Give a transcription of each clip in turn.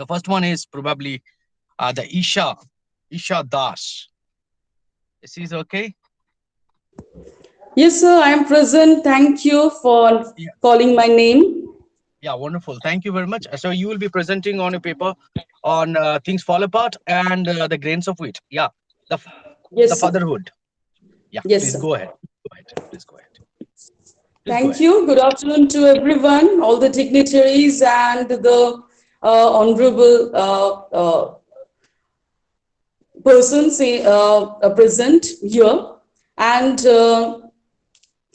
The first one is probably the Isha Das. Is he okay? Yes, sir, I am present. Thank you for Yeah. calling my name. Yeah, wonderful. Thank you very much. So you will be presenting on a paper on things fall apart and the grains of wheat. Yeah, the f- the Yes, sir. fatherhood. Yeah, Yes, please sir. go ahead. Go ahead. Please go ahead. Please go Thank ahead. you. Good afternoon to everyone, all the dignitaries and the honorable persons present here. And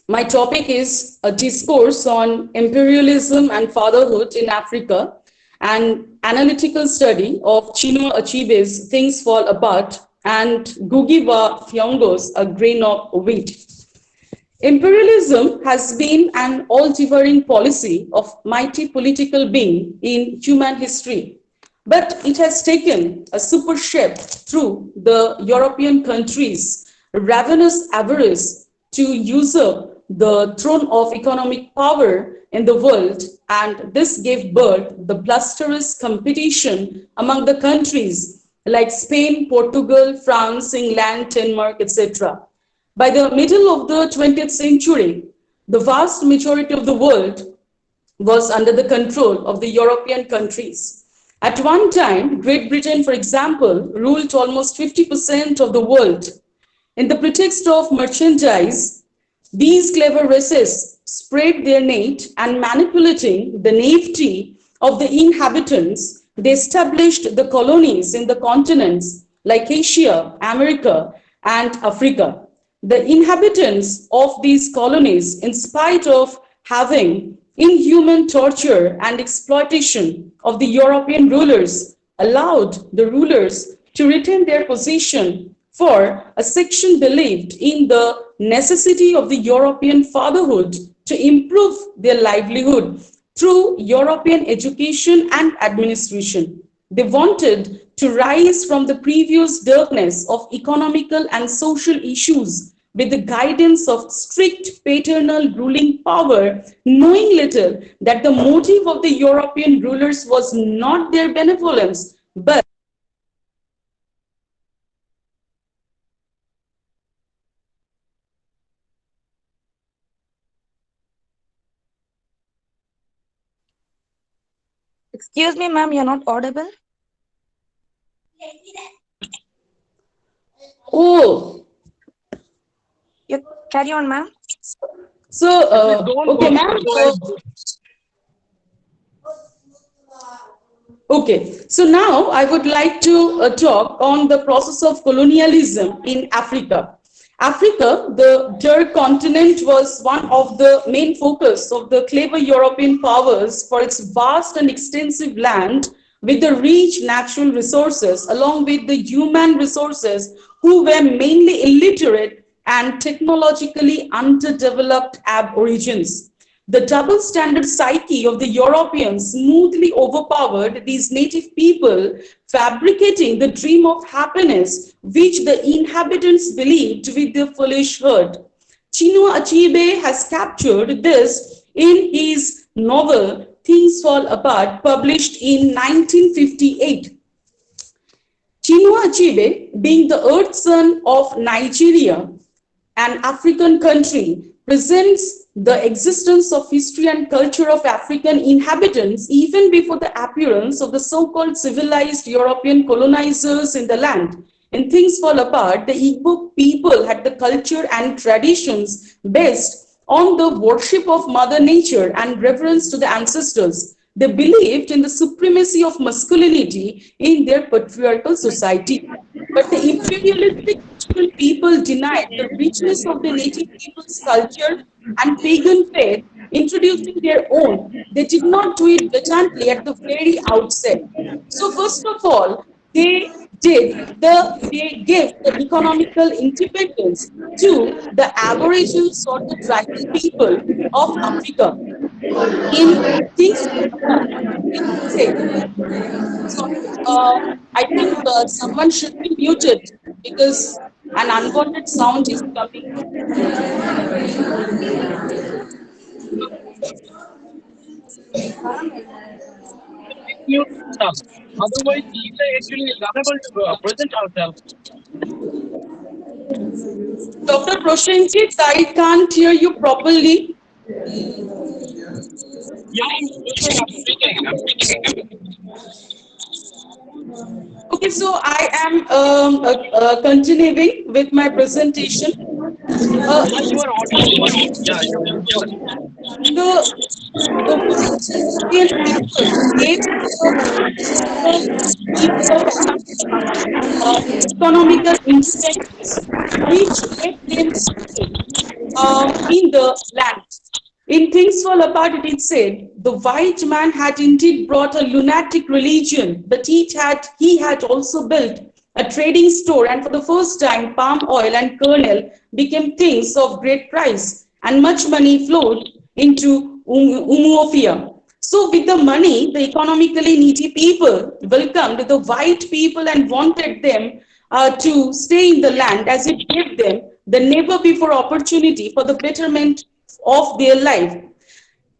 my topic is a discourse on imperialism and fatherhood in Africa, an analytical study of Chinua Achebe's Things Fall Apart and Ngugi wa Thiong'o's A Grain of Wheat. Imperialism has been an all-devouring policy of mighty political being in human history, but it has taken a super shape through the European countries' ravenous avarice to usurp the throne of economic power in the world, and this gave birth to the blusterous competition among the countries like Spain, Portugal, France, England, Denmark, etc. By the middle of the 20th century, the vast majority of the world was under the control of the European countries. At one time, Great Britain, for example, ruled almost 50% of the world. In the pretext of merchandise, these clever races spread their net and manipulating the naivety of the inhabitants, they established the colonies in the continents like Asia, America, and Africa. The inhabitants of these colonies, in spite of having inhuman torture and exploitation of the European rulers, allowed the rulers to retain their position, for a section believed in the necessity of the European fatherhood to improve their livelihood through European education and administration. They wanted to rise from the previous darkness of economical and social issues with the guidance of strict paternal ruling power, knowing little that the motive of the European rulers was not their benevolence, but Excuse me, ma'am, you're not audible. oh, You carry on, ma'am. so Please go on. okay, ma'am. Go ahead. Okay, so now I would like to talk on the process of colonialism in Africa. Africa, the Dark continent, was one of the main focus of the clever European powers for its vast and extensive land with the rich natural resources, along with the human resources who were mainly illiterate and technologically underdeveloped aborigines. The double standard psyche of the Europeans smoothly overpowered these native people, fabricating the dream of happiness which the inhabitants believed with their foolish herd. Chinua Achebe has captured this in his novel Things Fall Apart, published in 1958. Chinua Achebe, being the earth son of Nigeria, an African country, presents the existence of history and culture of African inhabitants even before the appearance of the so-called civilized European colonizers in the land. In Things Fall Apart, the Igbo people had the culture and traditions based on the worship of Mother Nature and reverence to the ancestors. They believed in the supremacy of masculinity in their patriarchal society. But the imperialistic people denied the richness of the native people's culture and pagan faith, introducing their own. They did not do it blatantly at the very outset. So first of all, they gave the economical independence to the Aborigines or the tribal people of Africa. In things it says, sorry, I think someone should be muted because an unwanted sound is coming. mute yourself. Otherwise, Lisa actually is unable to present herself. Dr. Proshenjit, I can't hear you properly. Yeah, I'm speaking. I'm speaking. I'm speaking. Okay, so I am continuing with my presentation. Uh, Yeah, you are audible. Yeah, you go ahead. the the white European people gave the people of Africa economical incentives which made them stay in the land. In Things Fall Apart, it said the white man had indeed brought a lunatic religion, but he had also built a trading store, and for the first time, palm oil and kernel became things of great price, and much money flowed into Umuofia. So, with the money, the economically needy people welcomed the white people and wanted them to stay in the land as it gave them the never before opportunity for the betterment of their life.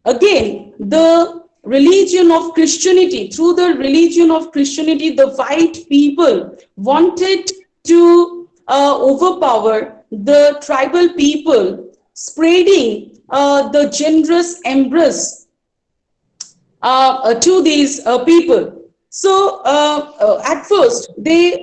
Again, the religion of Christianity, through the religion of Christianity, the white people wanted to overpower the tribal people, spreading the generous embrace to these people. So, at first, they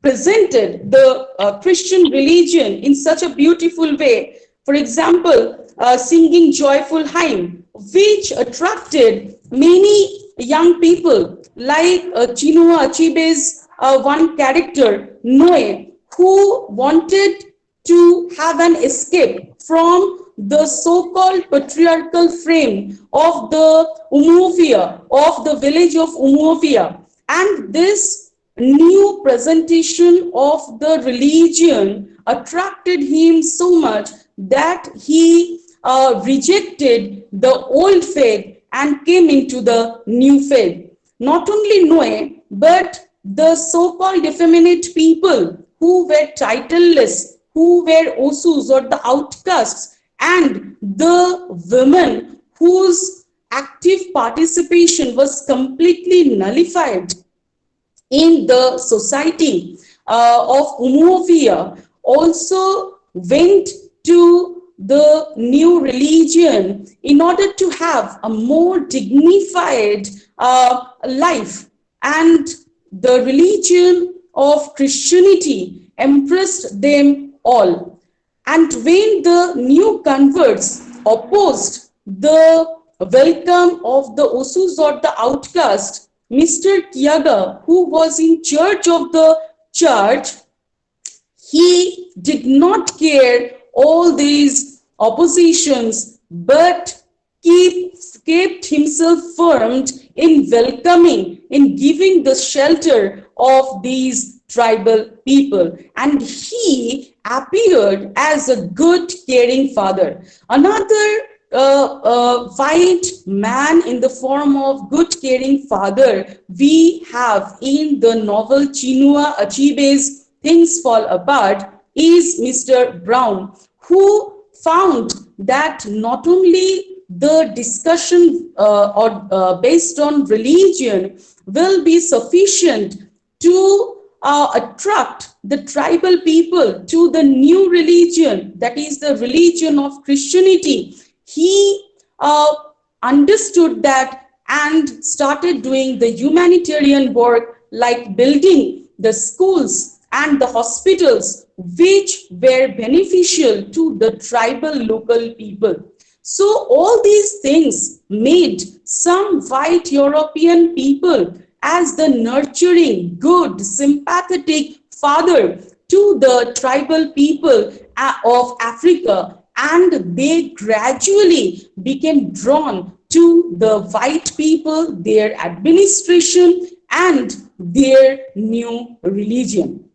presented the Christian religion in such a beautiful way. For example, singing joyful hymn, which attracted many young people, like Chinua Achebe's one character, Noe, who wanted to have an escape from the so-called patriarchal frame of the Umuofia, of the village of Umuofia. And this new presentation of the religion attracted him so much that he rejected the old faith and came into the new faith. Not only Noe, but the so-called effeminate people who were titleless, who were osus or the outcasts, and the women whose active participation was completely nullified in the society of Umuofia also went to the new religion in order to have a more dignified life. And the religion of Christianity impressed them all. And when the new converts opposed the welcome of the Osus or the outcast, Mr. Kiaga, who was in charge of the church, he did not care all these oppositions, but kept himself firm in welcoming, in giving the shelter of these tribal people. And he appeared as a good, caring father. Another white man in the form of good, caring father we have in the novel Chinua Achebe's Things Fall Apart is Mr. Brown, who found that not only the discussion based on religion will be sufficient to attract the tribal people to the new religion, that is the religion of Christianity. He understood that and started doing the humanitarian work like building the schools and the hospitals which were beneficial to the tribal local people. So all these things made some white European people as the nurturing, good, sympathetic father to the tribal people of Africa, and they gradually became drawn to the white people, their administration, and their new religion.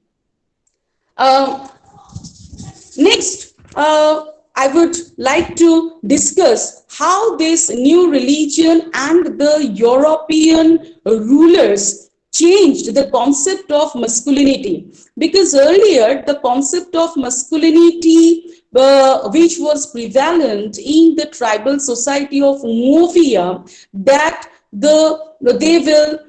Next, I would like to discuss how this new religion and the European rulers changed the concept of masculinity. Because earlier, the concept of masculinity, which was prevalent in the tribal society of Umuofia, that the they will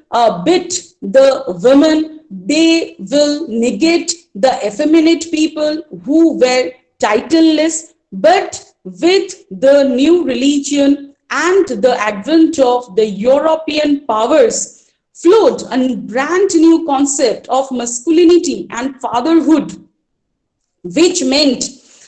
beat the women, they will negate the effeminate people who were titleless. But with the new religion and the advent of the European powers, flowed a brand new concept of masculinity and fatherhood, which meant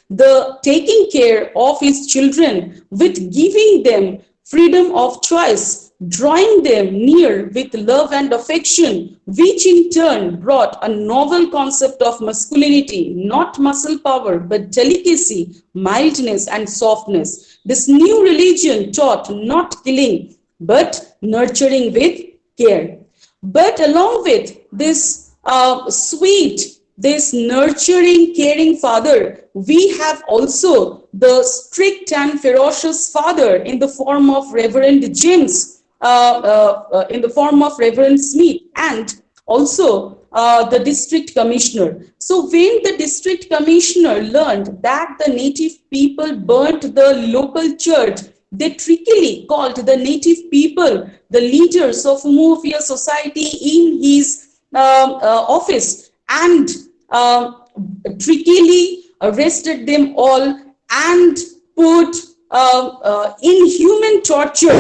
the taking care of his children with giving them freedom of choice, drawing them near with love and affection, which in turn brought a novel concept of masculinity, not muscle power, but delicacy, mildness, and softness. This new religion taught not killing, but nurturing with care. But along with this this nurturing, caring father, we have also the strict and ferocious father in the form of Reverend James, in the form of Reverend Smith, and also the district commissioner. So when the district commissioner learned that the native people burnt the local church, they trickily called the native people the leaders of Umuofia society in his office, and trickily arrested them all and put inhuman torture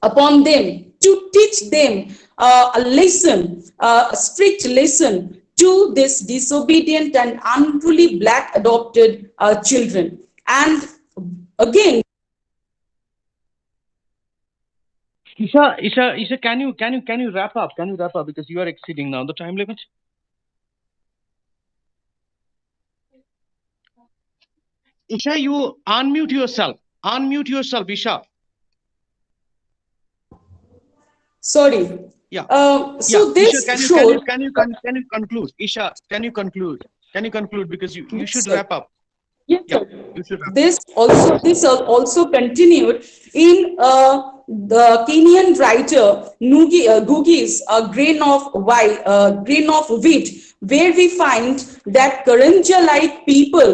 upon them to teach them a lesson, a strict lesson to this disobedient and unruly black adopted children. And again, Isha, can you wrap up? Can you wrap up because you are exceeding now the time limit? Isha, you unmute yourself. Unmute yourself, Isha. sorry. Yeah. So Yeah. this Isha, showed. can you conclude? Isha, can you conclude? Can you conclude because you should Sir. wrap up. Yes, Yeah, sir. you should wrap. This also continued in the Kenyan writer Ngugi's grain of wheat, where we find that Karanja-like people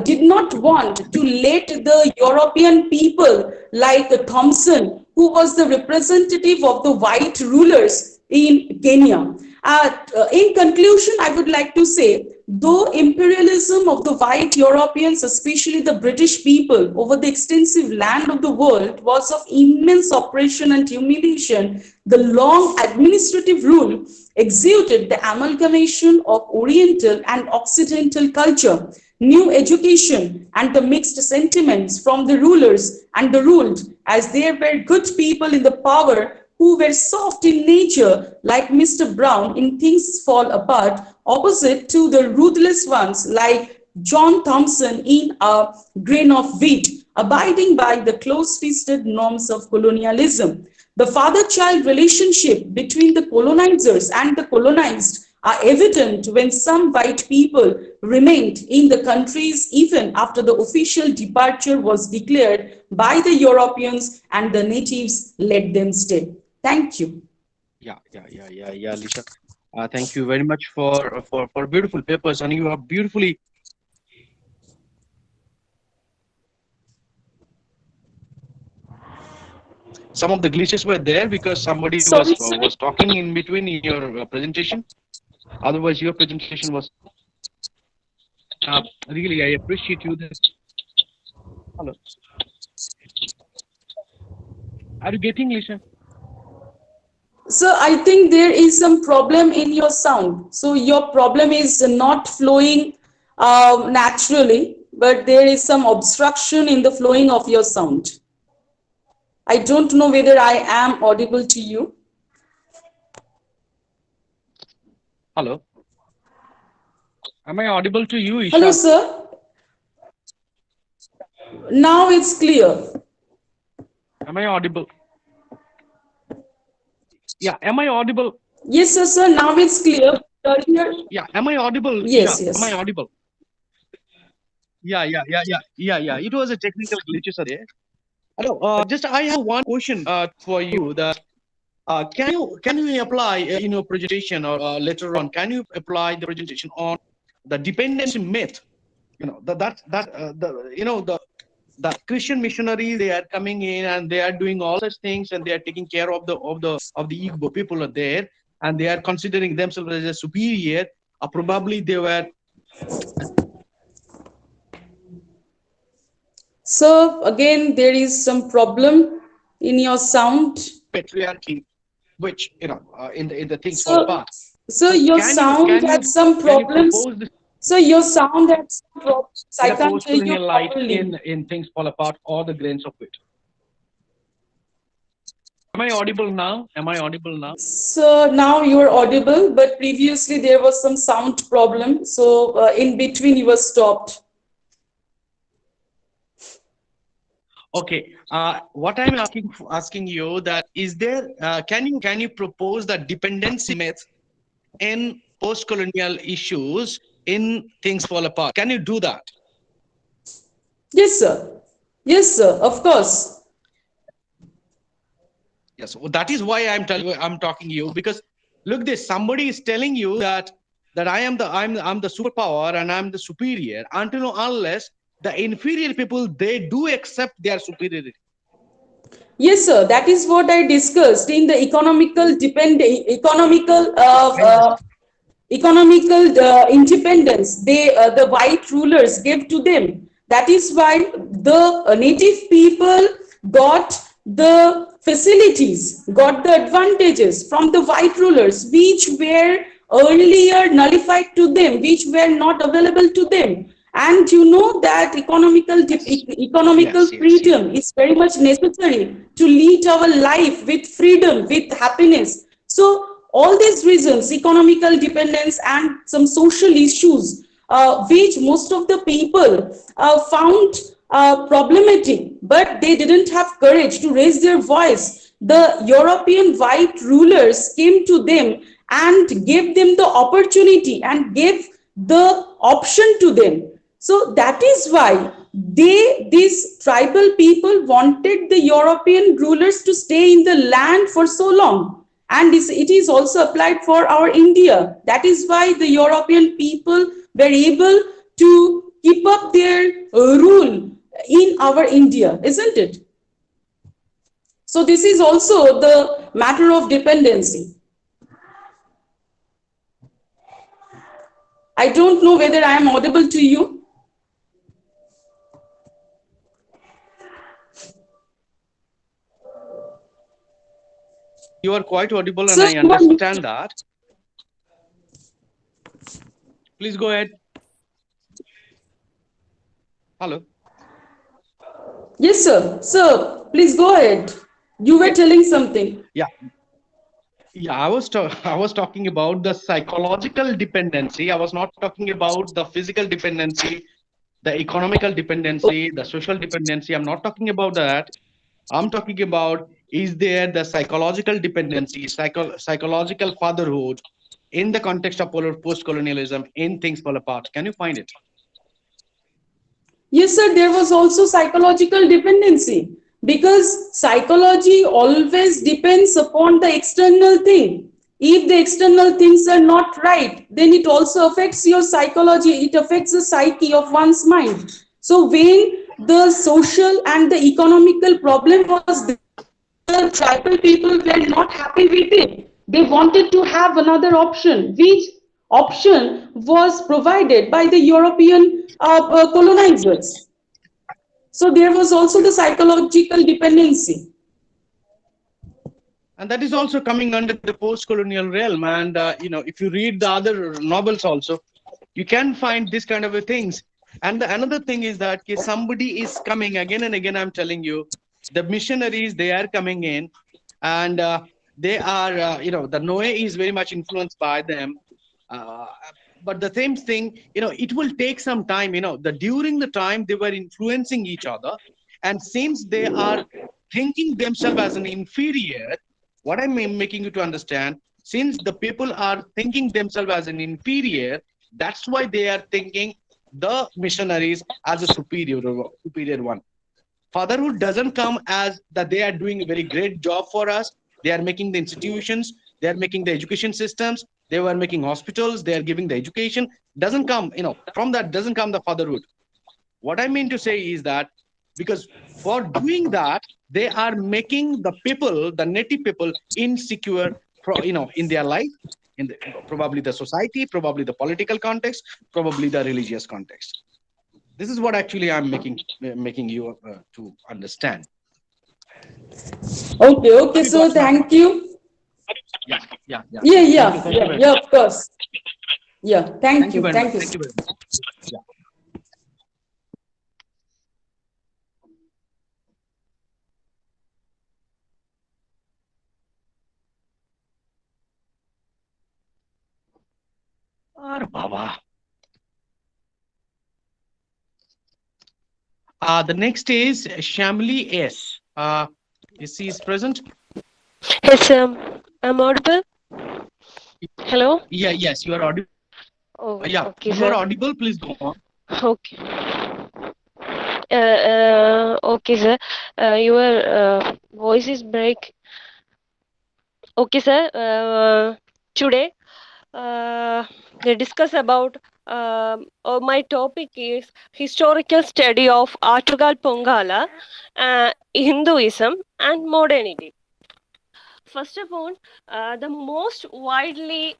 did not want to let the European people like Thompson, who was the representative of the white rulers in Kenya. In conclusion, I would like to say, though imperialism of the white Europeans, especially the British people, over the extensive land of the world was of immense oppression and humiliation, the long administrative rule exuded the amalgamation of Oriental and Occidental culture, new education, and the mixed sentiments from the rulers and the ruled, as there were good people in the power who were soft in nature, like Mr. Brown in Things Fall Apart, opposite to the ruthless ones like John Thompson in A Grain of Wheat, abiding by the close-fisted norms of colonialism. The father-child relationship between the colonizers and the colonized are evident when some white people remained in the countries even after the official departure was declared by the Europeans and the natives let them stay. Thank you. Yeah, Lisa. Thank you very much for beautiful papers, and you have beautifully. Some of the glitches were there because somebody Sorry, was talking in between in your presentation. Otherwise, your presentation was really. I appreciate you. Hello, are you getting Lisa? So I think there is some problem in your sound. So your problem is not flowing naturally, but there is some obstruction in the flowing of your sound. I don't know whether I am audible to you. Hello, am I audible to you, Isha? Hello, sir. Now it's clear. Am I audible? Yeah, am I audible? Yes, sir. Now it's clear. Earlier, Yeah, am I audible? yes, Isha? Am I yes. audible? Yeah. It was a technical glitches are there. Hello, just I have one question for you. That can you apply in your presentation or later on? Can you apply the presentation on the dependency myth? You know the the Christian missionaries, they are coming in and they are doing all such things, and they are taking care of the Igbo people are there, and they are considering themselves as a superior. Probably they were So again, there is some problem in your sound. patriarchy, which in the things fall So, apart. so So your can you sound can had you some can you problems. propose this So your sound had some problems. I in a can't hear you post-colonial light properly. in things fall apart or the grains of it? Am I audible now? Am I audible now? So now you are audible, but previously there was some sound problem. So in between you were stopped. Okay. What I'm asking you that is there can you propose the dependency myth in post-colonial issues in things fall apart? Can you do that? Yes, sir. Yes, sir. Of course. Yes. Well, that is why I'm talking to you, because look, this somebody is telling you that I'm the superpower and I'm the superior until or unless the inferior people they do accept their superiority. Yes, sir. That is what I discussed in the economical independence the white rulers gave to them. That is why the native people got the facilities, got the advantages from the white rulers, which were earlier nullified to them, which were not available to them. And you know that Yes. economical Yes. Yes. Yes. freedom is very much necessary to lead our life with freedom, with happiness. So all these reasons, economical dependence and some social issues, which most of the people found problematic, but they didn't have courage to raise their voice. The European white rulers came to them and gave them the opportunity and gave the option to them. So that is why these tribal people wanted the European rulers to stay in the land for so long. And it is also applied for our India. That is why the European people were able to keep up their rule in our India, isn't it? So this is also the matter of dependency. I don't know whether I am audible to you. You are quite audible, and So I understand that. Please go ahead. Hello. yes, sir. Sir, please go ahead. You were Yeah. telling something. Yeah. Yeah. I was talking about the psychological dependency. I was not talking about the physical dependency, the economical dependency, the social dependency. I'm not talking about that. I'm talking about, is there the psychological dependency, psychological fatherhood in the context of post-colonialism in things fall apart? Can you find it? Yes, sir, there was also psychological dependency because psychology always depends upon the external thing. If the external things are not right, then it also affects your psychology, it affects the psyche of one's mind. So, when the social and the economical problem was there, the tribal people were not happy with it. They wanted to have another option, which option was provided by the European colonizers. So there was also the psychological dependency. And that is also coming under the post-colonial realm. And if you read the other novels also, you can find this kind of a things. And another thing is that somebody is coming again and again. I'm telling you, the missionaries, they are coming in, and they are the Noe is very much influenced by them. Uh, but the same thing, it will take some time. The during the time they were influencing each other, and since they are thinking themselves as an inferior, what I'm making you to understand, since the people are thinking themselves as an inferior, that's why they are thinking the missionaries as a superior one. Fatherhood doesn't come as that they are doing a very great job for us. They are making the institutions, they are making the education systems, they were making hospitals, they are giving the education. Doesn't come, from that doesn't come the fatherhood. What I mean to say is that because for doing that, they are making the people, the native people, insecure, in their life, in the, probably the society, probably the political context, probably the religious context. This is what actually I'm making you to understand. Okay, Have you got so my thank point? you. Yeah, yeah, yeah. Yeah, Thank you very yeah, much. of course. Yeah, Thank you very much. thank you. Thank you very much. Yeah. Ar Baba. The next is Shamli S. Is he is present? Yes, I'm audible. Hello. Yeah, yes, you are audible. Oh, Yeah, okay, you are sir. audible. Please go on. Okay. Okay, sir. Your voice is break. Okay, sir. Today, we discuss about. My topic is historical study of Artugal Pongala, Hinduism, and modernity. First of all, the most widely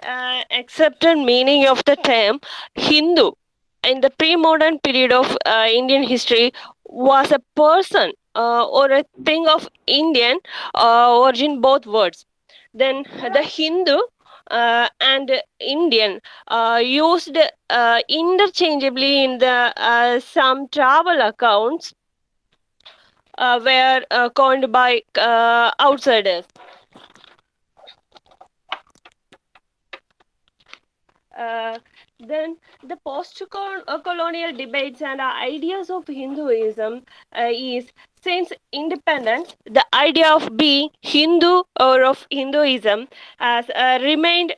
accepted meaning of the term Hindu in the pre-modern period of Indian history was a person or a thing of Indian origin, both words. Then the Hindu and Indian used interchangeably in the some travel accounts were coined by outsiders. Uh, then the post-colonial debates and ideas of Hinduism is since independence, the idea of being Hindu or of Hinduism has remained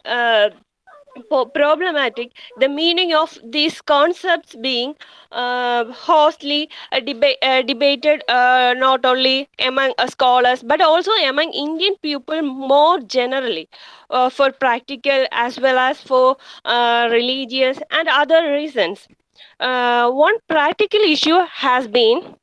problematic. The meaning of these concepts being hotly debated not only among scholars but also among Indian people more generally, for practical as well as for religious and other reasons. One practical issue has been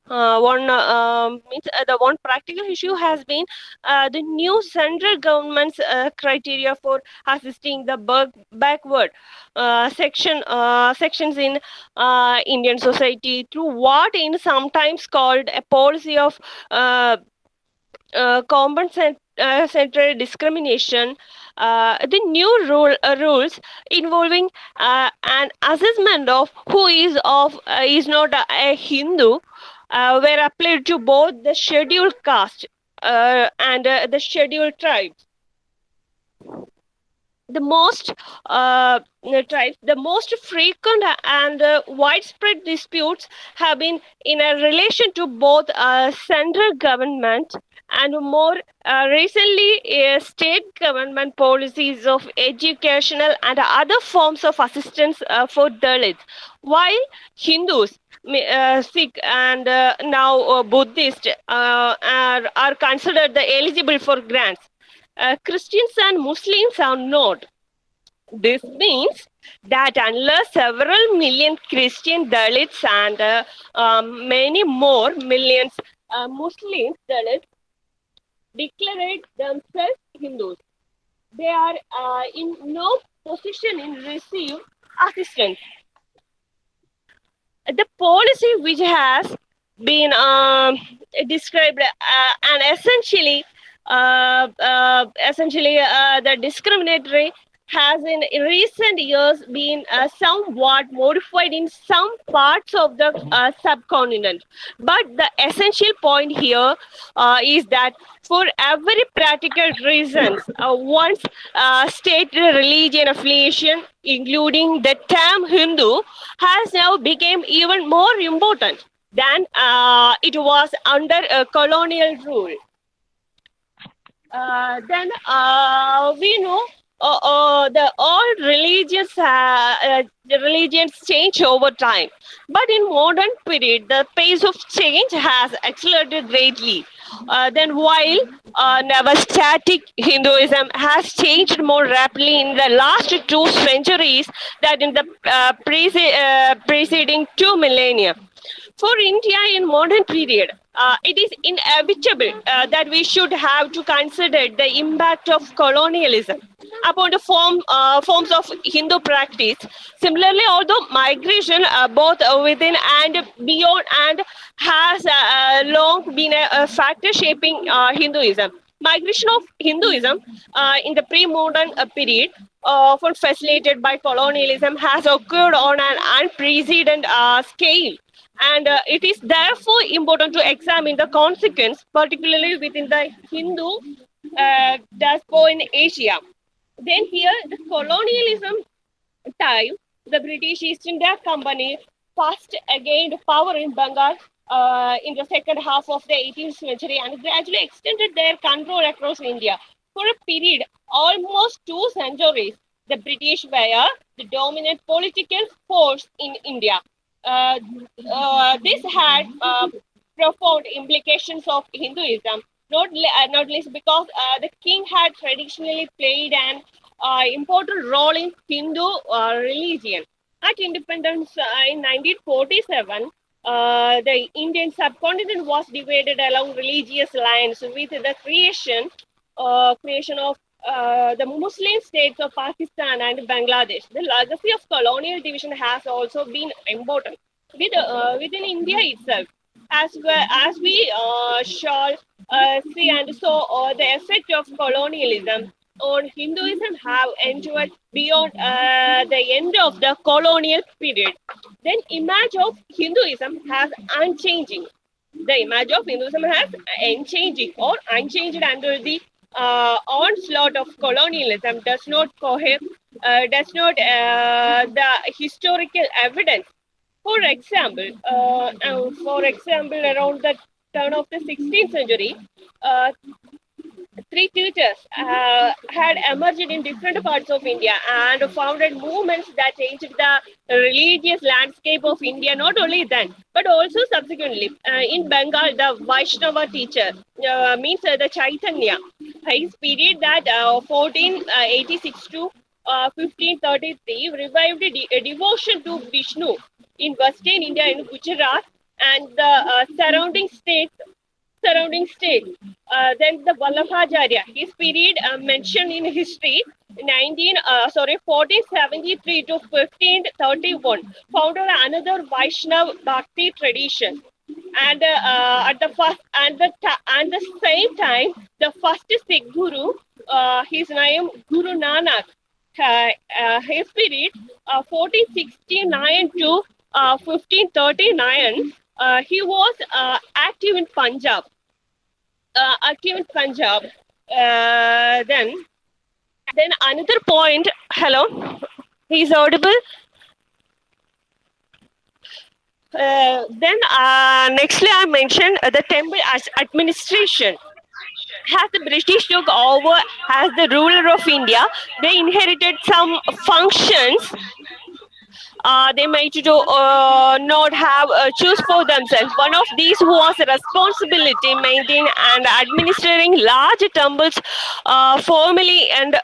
one means the one practical issue has been the new central government's criteria for assisting the backward sections in Indian society through what is sometimes called a policy of compensatory discrimination. The new rules involving an assessment of who is not a Hindu were applied to both the scheduled caste and the scheduled tribes. The most tribes, the most frequent and widespread disputes have been in a relation to both central government and more recently state government policies of educational and other forms of assistance for Dalits. While Hindus, Sikh and now Buddhist are considered the eligible for grants, Christians and Muslims are not. This means that unless several million Christian Dalits and many more millions Muslims Dalits declared themselves Hindus, they are in no position in receive assistance. The policy which has been described and essentially the discriminatory has in recent years been somewhat modified in some parts of the subcontinent. But the essential point here is that for every practical reasons, one's state religion affiliation, including the term Hindu, has now become even more important than it was under colonial rule. Then we know the all the religions change over time, but in modern period the pace of change has accelerated greatly. Then while never static Hinduism has changed more rapidly in the last 2 centuries than in the preceding 2 millennia. For India in modern period, it is inevitable that we should have to consider the impact of colonialism upon the forms of Hindu practice. Similarly, although migration both within and beyond and has long been a factor shaping Hinduism. Migration of Hinduism in the pre-modern period, often facilitated by colonialism, has occurred on an unprecedented scale. And it is therefore important to examine the consequence, particularly within the Hindu diaspora in Asia. Then here, the colonialism time, the British East India Company first gained power in Bengal in the second half of the 18th century and gradually extended their control across India. For a period almost 2 centuries, the British were the dominant political force in India. This had profound implications of Hinduism, not least because the king had traditionally played an important role in Hindu religion. At independence in 1947, the Indian subcontinent was divided along religious lines with the creation of the Muslim states of Pakistan and Bangladesh. The legacy of colonial division has also been important within India itself, as well as we shall see and saw the effect of colonialism on Hinduism have endured beyond the end of the colonial period. Then image of Hinduism has unchanging. The image of Hinduism has unchanging or unchanged under the onslaught of colonialism does not the historical evidence. For example, around the turn of the 16th century, three teachers had emerged in different parts of India and founded movements that changed the religious landscape of India, not only then, but also subsequently. In Bengal, the Vaishnava teacher means the Chaitanya. His period that 1486 to 1533 revived devotion to Vishnu in Western India in Gujarat and the surrounding states. Then the Vallabhacharya, his period mentioned in history, 1473 to 1531, founded another Vaishnava Bhakti tradition. And at the same time, the first Sikh Guru, his name Guru Nanak, his period 1469 to 1539, he was active in Punjab. Then another point. Hello, he's audible. Then nextly I mentioned the temple as administration. As the British took over as the ruler of India, they inherited some functions they might not have choose for themselves. One of these was responsibility maintaining and administering large temples formally and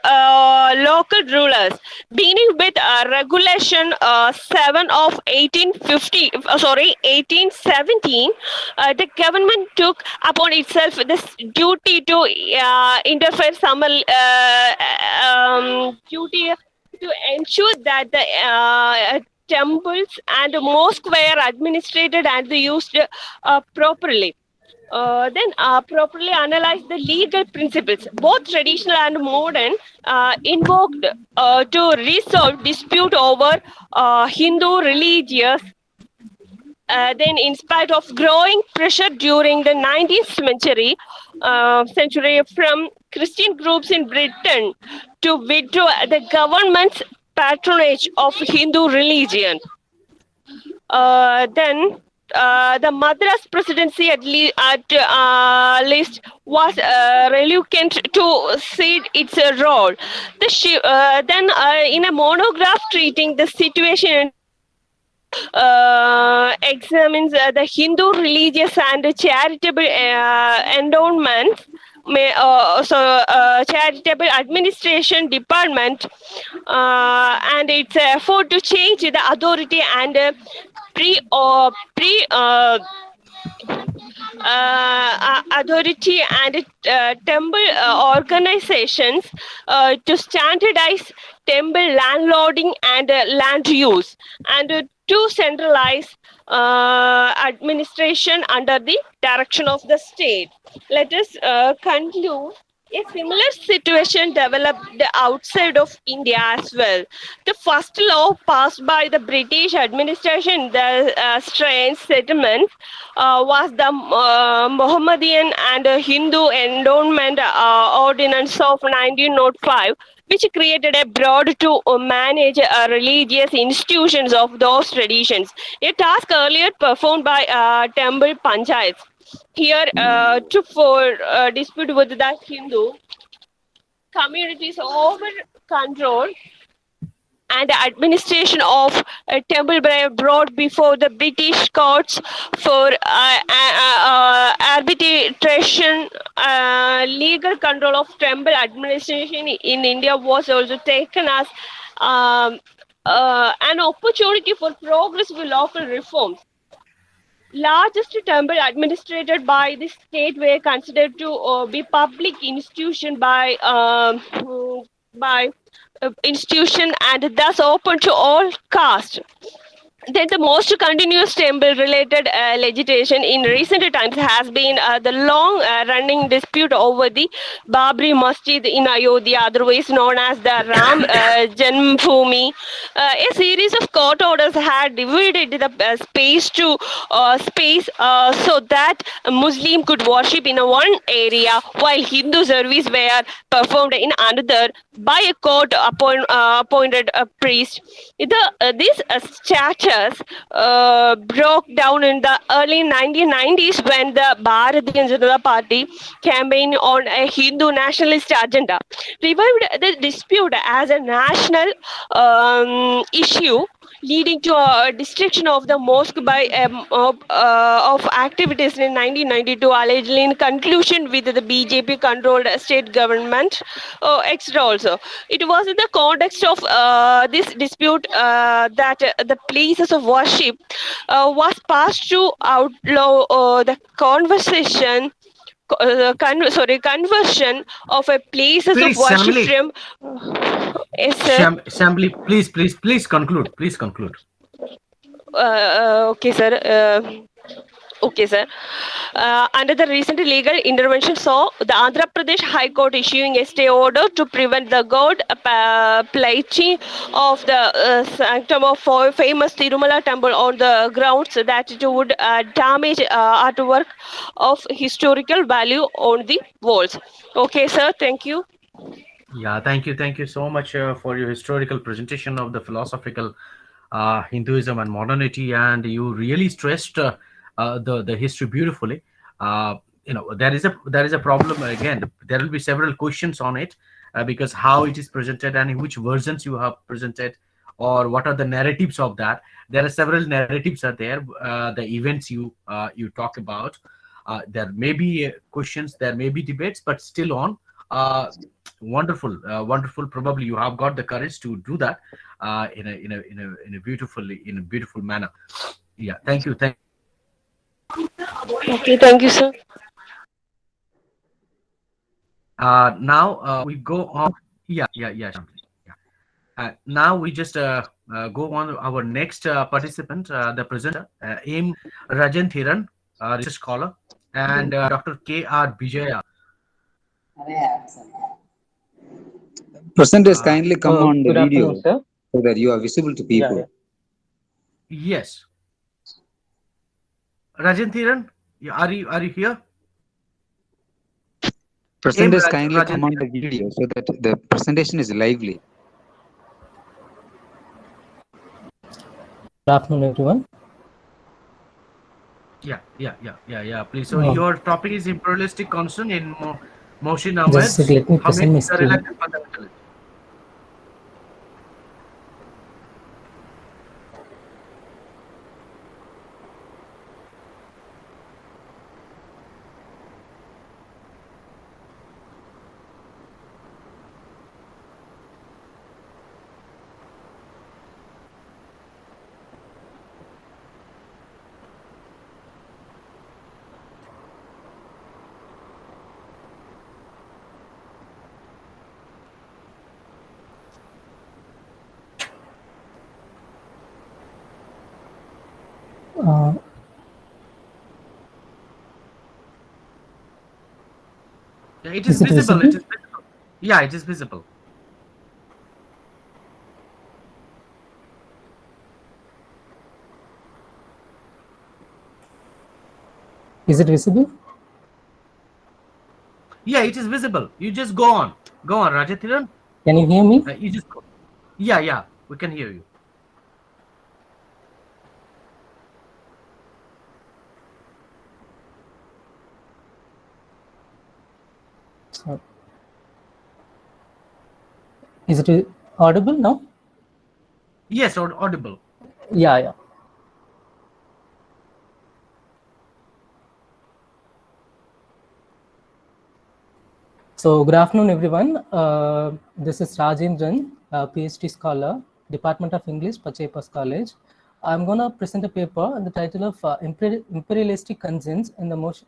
local rulers. Beginning with Regulation 7 of 1817, the government took upon itself this duty to interfere duty to ensure that the temples and mosques were administered and used properly. Then properly analyze the legal principles, both traditional and modern, invoked to resolve dispute over Hindu religious. Then, in spite of growing pressure during the 19th century from Christian groups in Britain to withdraw the government's patronage of Hindu religion. Then the Madras presidency at least was reluctant to cede its role. Then in a monograph treating the situation examines the Hindu religious and charitable endowments charitable administration department and its effort to change the authority and pre authority and temple organizations to standardize temple landlording and land use and to centralize administration under the direction of the state. Let us conclude. A similar situation developed outside of India as well. The first law passed by the British administration, the Strange Settlements, was the Mohammedan and Hindu Endowment Ordinance of 1905, which created a board to manage religious institutions of those traditions, a task earlier performed by temple panchayats. Here, for dispute with the Hindu communities over control and the administration of temple were brought before the British courts for arbitration. Legal control of temple administration in India was also taken as an opportunity for progress with local reforms. Largest temple administered by the state were considered to be public institution by institution and thus open to all castes. Then the most continuous temple-related legislation in recent times has been the long-running dispute over the Babri Masjid in Ayodhya, otherwise known as the Ram Janmabhoomi. A series of court orders had divided the space so that Muslim could worship in one area while Hindu service were performed in another by a court appointed priest. These statutes broke down in the early 1990s when the Bharatiya Janata Party campaigned on a Hindu nationalist agenda, revived the dispute as a national issue, leading to a destruction of the mosque by of activities in 1992, allegedly in conclusion with the BJP-controlled state government, etc. Also, it was in the context of this dispute that the places of worship was passed to outlaw the conversion of a places Please, of worship Shamli. from. Yes, sir. Shamli, please conclude. Please conclude. Okay, sir. Okay, sir. Under the recent legal intervention, saw the Andhra Pradesh High Court issuing a stay order to prevent the god plating of the sanctum of famous Tirumala temple on the grounds that it would damage artwork of historical value on the walls. Okay, sir. Thank you. Yeah, thank you so much for your historical presentation of the philosophical Hinduism and modernity, and you really stressed the history beautifully. There is a problem again. There will be several questions on it because how it is presented and in which versions you have presented, or what are the narratives of that. There are several narratives are there. The events you talk about. There may be questions, there may be debates, but still on. Wonderful. Probably you have got the courage to do that in a beautiful manner. Yeah, thank you. Okay, thank you, sir. Now we go on. Yeah. Now we just go on to our next participant, the presenter, M. Rajanthiran, research scholar, and Dr. K.R. Vijaya. Presenters, kindly come on the Good video afternoon, sir. so that you are visible to people. Yes. Rajanthiran, are you here? Presenters, kindly come on the video so that the presentation is lively. Good afternoon, everyone. Yeah. Please. So your topic is imperialistic concern in Mohsin Ahmed. Just a second, let me present my screen. Yeah, it is Is it visible. It is visible? visible. Yeah, it is visible. Is it visible? Yeah, it is visible. You just go on. Go on, Rajathiran. Can you hear me? You just go. Yeah, yeah, we can hear you. So, is it audible now? Yes, audible. Yeah, yeah. So, good afternoon, everyone. This is Rajendran, PhD scholar, Department of English, Pachepas College. I'm going to present a paper on the title of Imperialistic Concerns in the Motion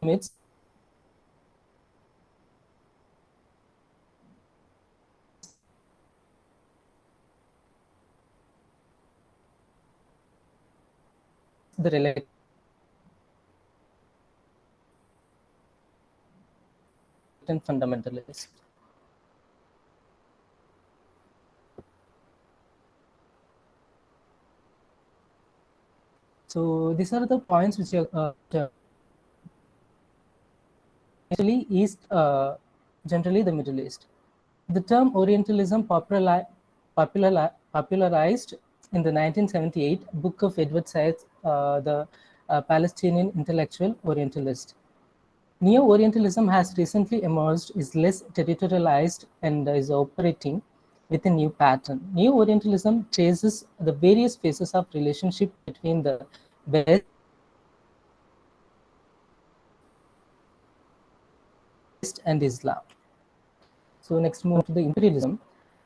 amidst the reluctant fundamentalist. So these are the points which are generally the Middle East. The term Orientalism popularized in the 1978 book of Edward Said, the Palestinian intellectual Orientalist. Neo-Orientalism has recently emerged, is less territorialized, and is operating with a new pattern. Neo-Orientalism chases the various phases of relationship between the West and Islam. So next, move to the imperialism.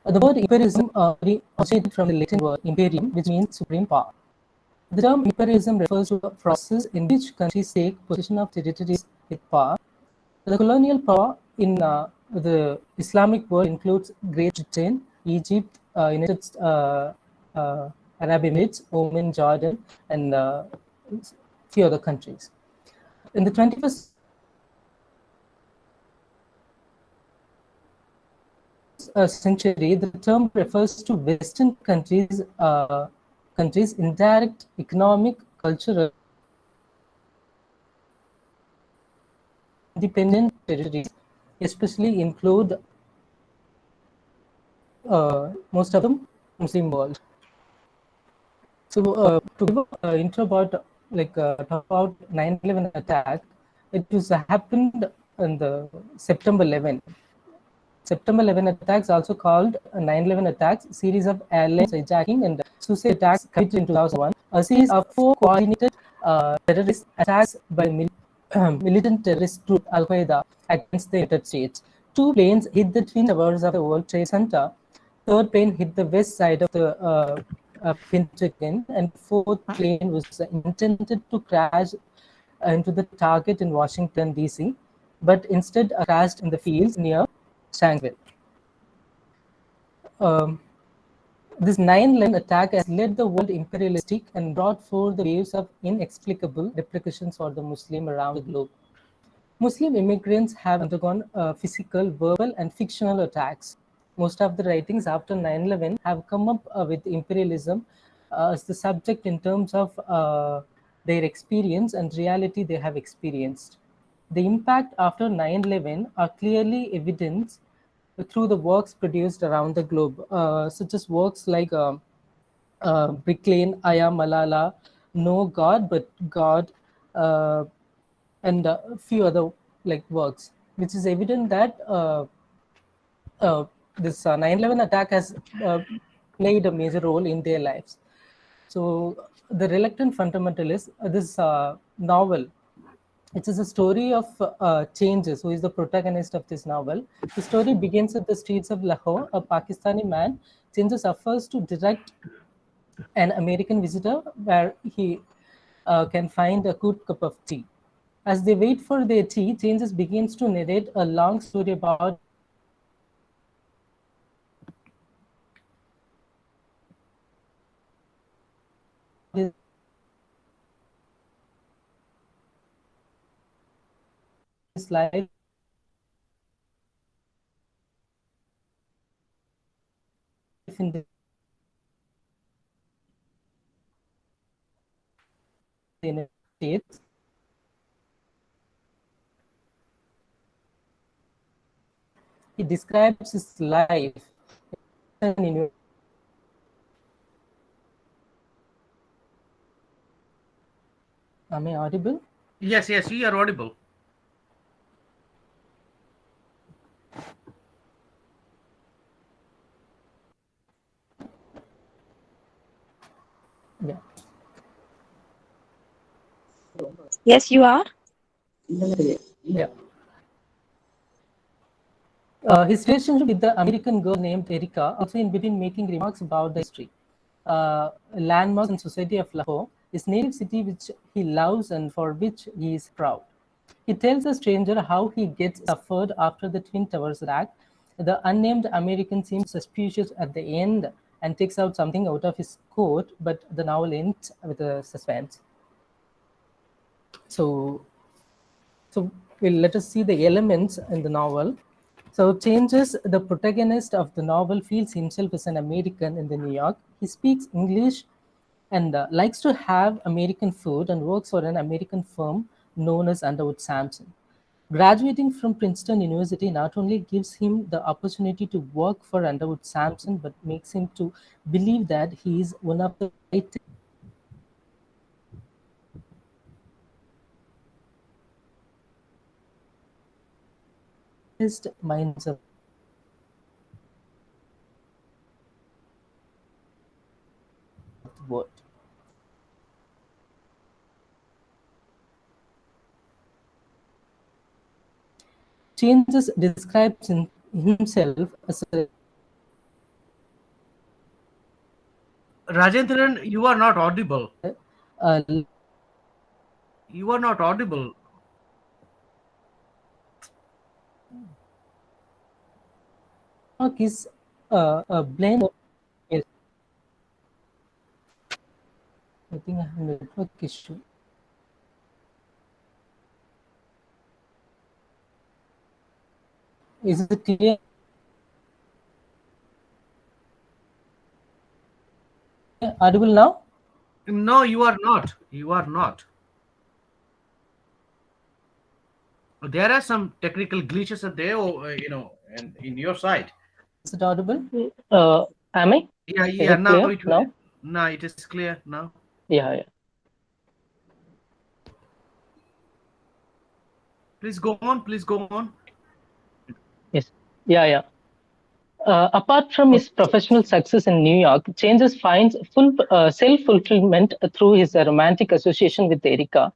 The word imperialism originated from the Latin word imperium, which means supreme power. The term imperialism refers to a process in which countries take possession of territories with power. The colonial power in the Islamic world includes Great Britain, Egypt, United Arab Emirates, Oman, Jordan, and few other countries. In the 21st century, the term refers to Western countries' indirect economic, cultural, independent territories, especially include most of them Muslim world. So to give an intro about talk about 9/11 attack, it was happened on the September 11. September 11 attacks, also called 9/11 attacks, series of airlines hijacking and suicide attacks committed in 2001, a series of 4 coordinated terrorist attacks by militant terrorist group Al-Qaeda against the United States. 2 planes hit the twin towers of the World Trade Center. 3rd plane hit the west side of the Pentagon, and 4th plane was intended to crash into the target in Washington, D.C., but instead crashed in the fields near Shanghai. This 9/11 attack has led the world imperialistic and brought forth the waves of inexplicable repercussions for the Muslim around the globe. Muslim immigrants have undergone physical, verbal, and fictional attacks. Most of the writings after 9/11 have come up with imperialism as the subject in terms of their experience and reality they have experienced. The impact after 9/11 are clearly evidenced through the works produced around the globe, such as works like Brick Lane, Aya Malala, No God But God, and a few other works, which is evident that this 9/11 attack has played a major role in their lives. So the Reluctant Fundamentalist, this novel, it is a story of changes. Who is the protagonist of this novel? The story begins at the streets of Lahore. A Pakistani man changes offers to direct an American visitor where he can find a good cup of tea. As they wait for their tea, Changes begins to narrate a long story about his life in the United States. He describes his life in Am I audible? Yes, yes, you are audible. Yeah. Yes, you are. Yeah. His relationship with the American girl named Erica, also in between making remarks about the history, landmarks and society of Lahore, his native city which he loves and for which he is proud. He tells the stranger how he gets suffered after the Twin Towers attack. The unnamed American seems suspicious at the end and takes out something out of his coat, but the novel ends with a suspense. So let us see the elements in the novel. So changes, the protagonist of the novel feels himself as an American in the New York. He speaks English and likes to have American food and works for an American firm known as Underwood Sampson. Graduating from Princeton University not only gives him the opportunity to work for Underwood Sampson, but makes him to believe that he is one of the brightest minds of the world. Changes describes himself as a Rajendran, you are not audible. uh, You are not audible. is a blend of, yes, I think I have a network issue. Is it clear? Audible now? No, you are not. You are not. There are some technical glitches are there, and in your side. Is it audible? Am I? Yeah, Is yeah. it clear now? Now it is clear now. Yeah. Please go on. Please go on. Yes. Yeah. Apart from his professional success in New York, Changes finds full self-fulfillment through his romantic association with Erica.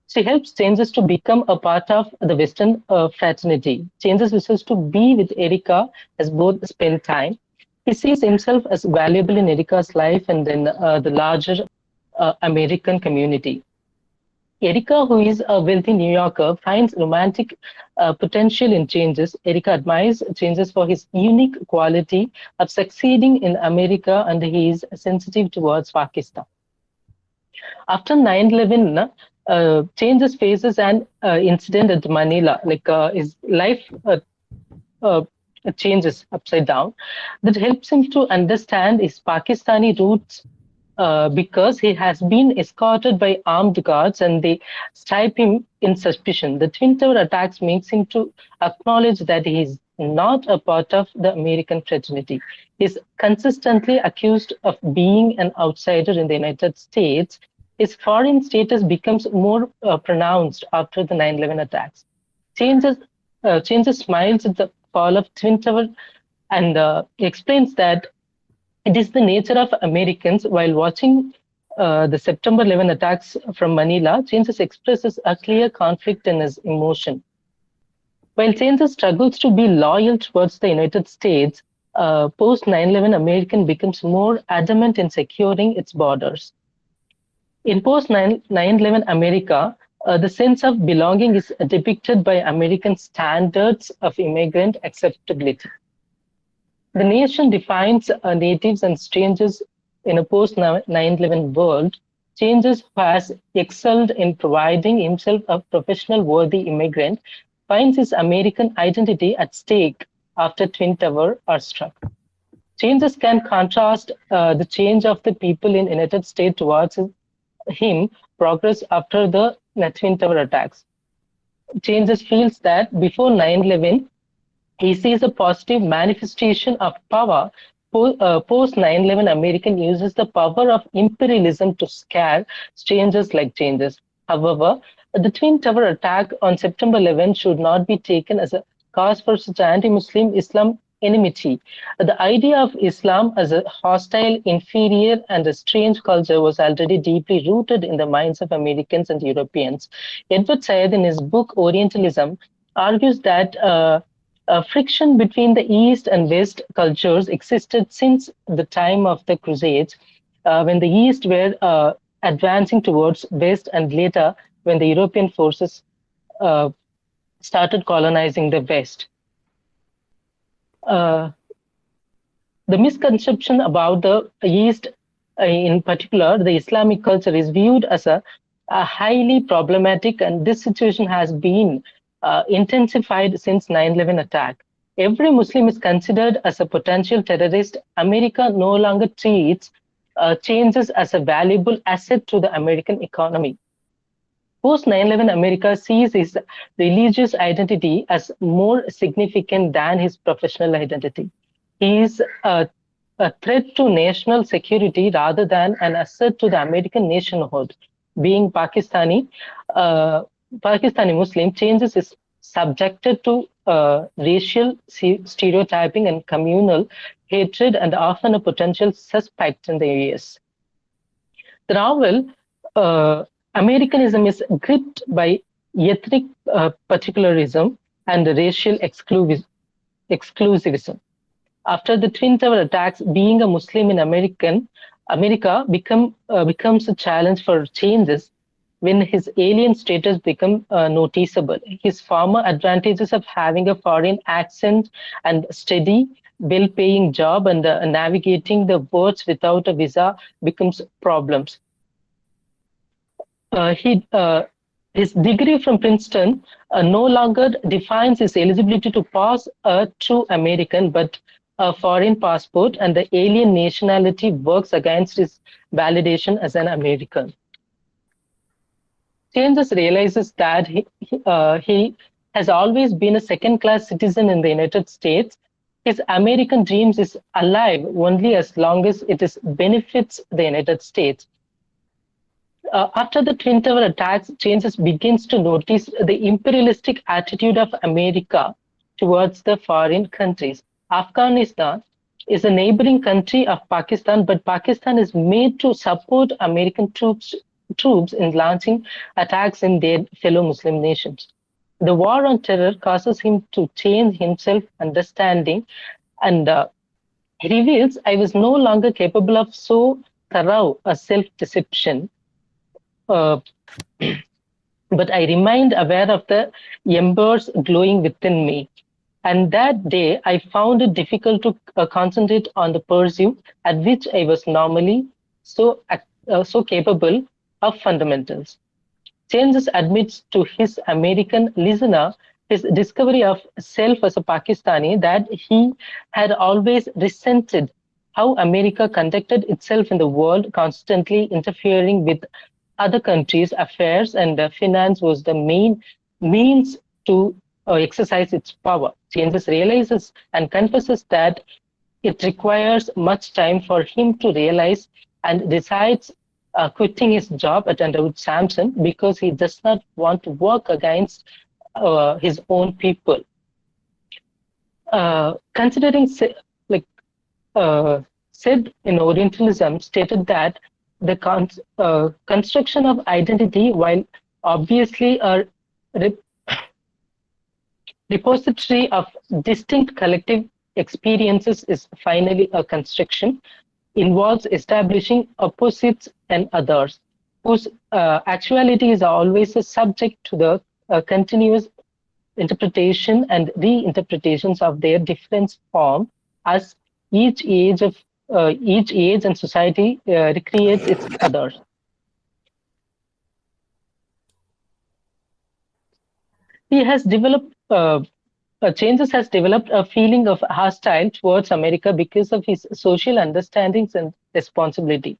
She helps Changes to become a part of the Western fraternity. Changes wishes to be with Erica as both spend time. He sees himself as valuable in Erica's life and in the larger American community. Erica, who is a wealthy New Yorker, finds romantic potential in Changes. Erica admires Changes for his unique quality of succeeding in America, and he is sensitive towards Pakistan. After 9/11, Changes faces an incident at Manila, like his life uh, changes upside down. That helps him to understand his Pakistani roots because he has been escorted by armed guards and they strip him in suspicion. The Twin Tower attacks makes him to acknowledge that he is not a part of the American fraternity. He is consistently accused of being an outsider in the United States. His foreign status becomes more pronounced after the 9/11 attacks. Changes, Changes smiles at the fall of Twin Tower and explains that it is the nature of Americans. While watching the September 11 attacks from Manila, Changes expresses a clear conflict in his emotion. While Changes struggles to be loyal towards the United States, post 9/11 American becomes more adamant in securing its borders. In post 9/11 America, the sense of belonging is depicted by American standards of immigrant acceptability. The nation defines natives and strangers in a post 9/11 world. Changes has excelled in providing himself a professional, worthy immigrant, finds his American identity at stake after Twin Towers are struck. Changes can contrast the change of the people in United States towards him progress after the Twin Tower attacks. Changes feels that before 9/11, he sees a positive manifestation of power. Post 9/11 American uses the power of imperialism to scare strangers like changes. However, the Twin Tower attack on September 11 should not be taken as a cause for such anti-Muslim Islam enmity. The idea of Islam as a hostile, inferior, and a strange culture was already deeply rooted in the minds of Americans and Europeans. Edward Said, in his book Orientalism, argues that friction between the East and West cultures existed since the time of the Crusades, when the East were advancing towards West, and later when the European forces started colonizing the West. The misconception about the East, in particular, the Islamic culture, is viewed as a highly problematic, and this situation has been intensified since 9/11 attack. Every Muslim is considered as a potential terrorist. America no longer treats changes as a valuable asset to the American economy. Post 9/11 America sees his religious identity as more significant than his professional identity. He is a threat to national security rather than an asset to the American nationhood. Being Pakistani Muslim, changes is subjected to racial stereotyping and communal hatred, and often a potential suspect in the US. The novel Americanism is gripped by ethnic particularism and racial exclusivism. After the Twin Tower attacks, being a Muslim in America becomes a challenge for changes when his alien status becomes noticeable. His former advantages of having a foreign accent and steady, well-paying job and navigating the words without a visa becomes problems. His degree from Princeton no longer defines his eligibility to pass a true American, but a foreign passport, and the alien nationality works against his validation as an American. Changes realizes that he has always been a second-class citizen in the United States. His American dreams is alive only as long as it benefits the United States. After the Twin Tower attacks, Changes begins to notice the imperialistic attitude of America towards the foreign countries. Afghanistan is a neighboring country of Pakistan, but Pakistan is made to support American troops in launching attacks in their fellow Muslim nations. The war on terror causes him to change himself understanding, and he reveals, I was no longer capable of so thorough a self-deception. But I remained aware of the embers glowing within me. And that day, I found it difficult to concentrate on the pursuit at which I was normally so capable of fundamentals. Changes admits to his American listener his discovery of self as a Pakistani, that he had always resented how America conducted itself in the world, constantly interfering with other countries' affairs, and finance was the main means to exercise its power. Changes realizes and confesses that it requires much time for him to realize, and decides quitting his job at Underwood Sampson because he does not want to work against his own people. Considering said in Orientalism stated that the construction of identity, while obviously a repository of distinct collective experiences, is finally a construction, involves establishing opposites and others, whose actuality is always subject to the continuous interpretation and reinterpretations of their different form, as each age and society recreates its others. He has developed Changes has developed a feeling of hostile towards America because of his social understandings and responsibility.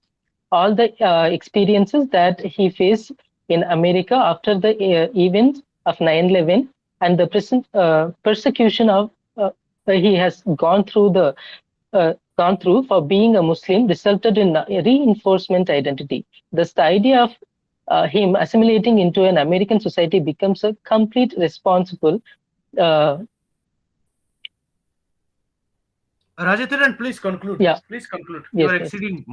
All the experiences that he faced in America after the events of 9/11 and the present persecution of he has gone through for being a Muslim resulted in a reinforcement identity. Thus, the idea of him assimilating into an American society becomes a complete responsible. Uh, Rajathiran, please conclude. yeah, Please conclude. You yes, are yes. exceeding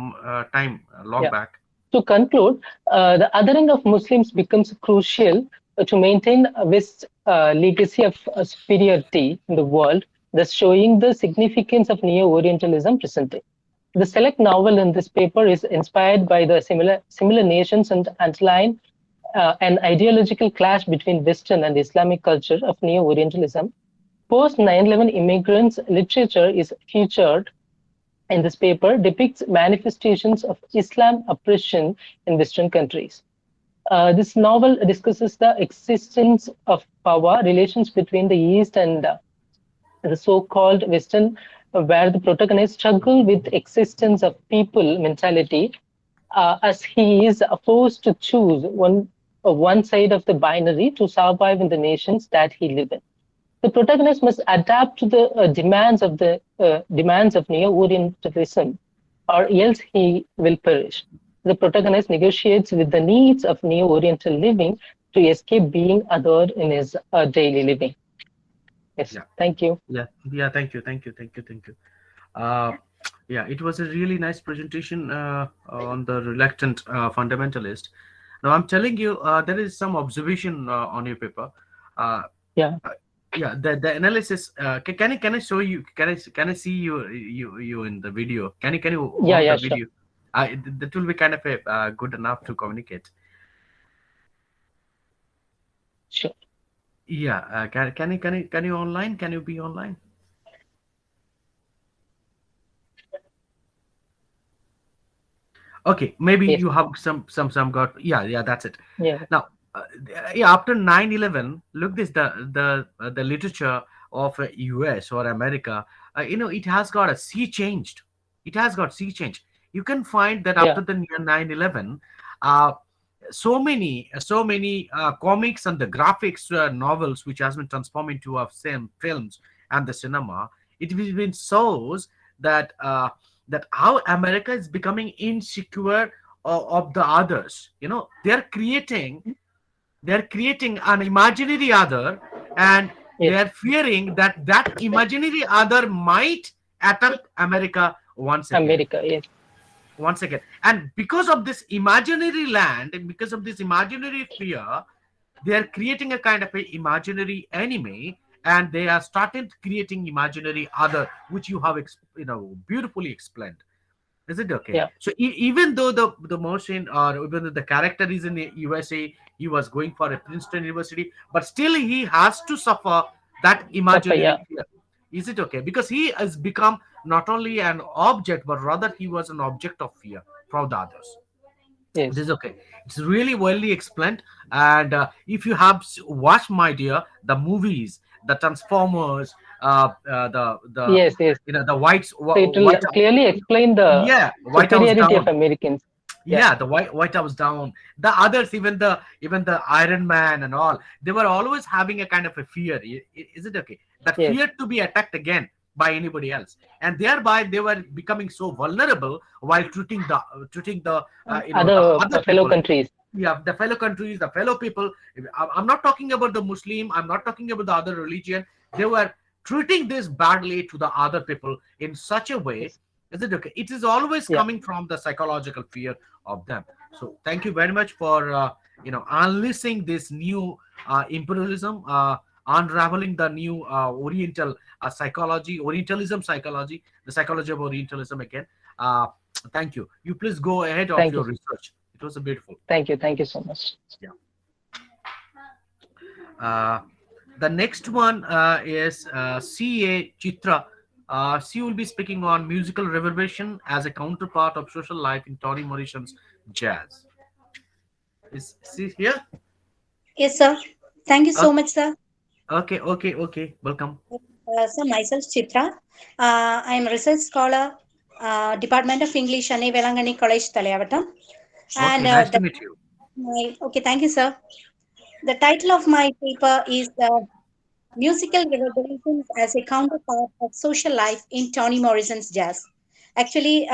time long Yeah. back. To conclude, the othering of Muslims becomes crucial to maintain West's legacy of superiority in the world, thus showing the significance of Neo-Orientalism presently. The select novel in this paper is inspired by the similar nations and underline an ideological clash between Western and Islamic culture of Neo-Orientalism. Post 9/11 immigrants literature is featured in this paper depicts manifestations of Islam oppression in Western countries. This novel discusses the existence of power relations between the East and the so-called Western, where the protagonist struggle with existence of people mentality, as he is forced to choose one side of the binary to survive in the nations that he lives in. The protagonist must adapt to the demands of Neo-Orientalism, or else he will perish. The protagonist negotiates with the needs of Neo-Oriental living to escape being othered in his daily living. Yes, Yeah. thank you. Yeah. Thank you. Yeah, it was a really nice presentation on the reluctant fundamentalist. Now, I'm telling you, there is some observation on your paper. Uh, Yeah. yeah, the analysis. Can I show you? Can I see you in the video? Can you hold Yeah, the sure. video? That will be kind of a good enough to communicate. Sure. Yeah. Can you online? Can you be online? Okay, maybe Yes. you have some got. Yeah, that's it. Yeah. Now, yeah, after 9/11, look this the literature of US or America. It has got a sea changed. It has got sea changed. You can find that Yeah. after the year 9/11, uh, so many comics and the graphics novels which has been transformed into same films and the cinema. It has been shows that that how America is becoming insecure of the others. They're creating an imaginary other, and Yes. they're fearing that that imaginary other might attack America America. Yes. once again. And because of this imaginary land and because of this imaginary fear, they are creating a kind of a imaginary enemy, and they are started creating imaginary other, which you have beautifully explained. Is it okay? Yeah. So even though the motion, or even though the character is in the USA, he was going for a Princeton University, but still he has to suffer that imaginary Yeah. fear. Is it okay? Because he has become not only an object, but rather he was an object of fear from the others. It Yes. is okay. It's really well explained. And if you have watched, my dear, the movies, the Transformers, Yes. Yes. the whites, So it will clearly explain the yeah, White House superiority of down. Americans. Yeah, the White House down. The others, even the Iron Man and all, they were always having a kind of a fear. Is it okay? That Yes. fear to be attacked again by anybody else, and thereby they were becoming so vulnerable while treating the Other fellow people. countries. Yeah, the fellow countries, the fellow people. I'm not talking about the Muslim. I'm not talking about the other religion. They were treating this badly to the other people in such a way. Yes. Is it okay? It is always Yeah. coming from the psychological fear of them. So thank you very much for unleashing this new imperialism, unraveling the new Orientalism psychology, the psychology of Orientalism again. Thank you. You please go ahead of Thank your you. research. It was a beautiful. Thank you. Thank you so much. The next one is C.A. Chitra. She will be speaking on musical reverberation as a counterpart of social life in Toni Morrison's jazz. Is she here? Yes, sir. Thank you so Okay. much, sir. Okay. Welcome. So myself Chitra. I am a research scholar, Department of English, Anne Velangani College, Taliyavatam. And Okay, nice to meet you. okay, thank you, sir. The title of my paper is Musical Reverberations as a Counterpart of Social Life in Toni Morrison's Jazz. Actually,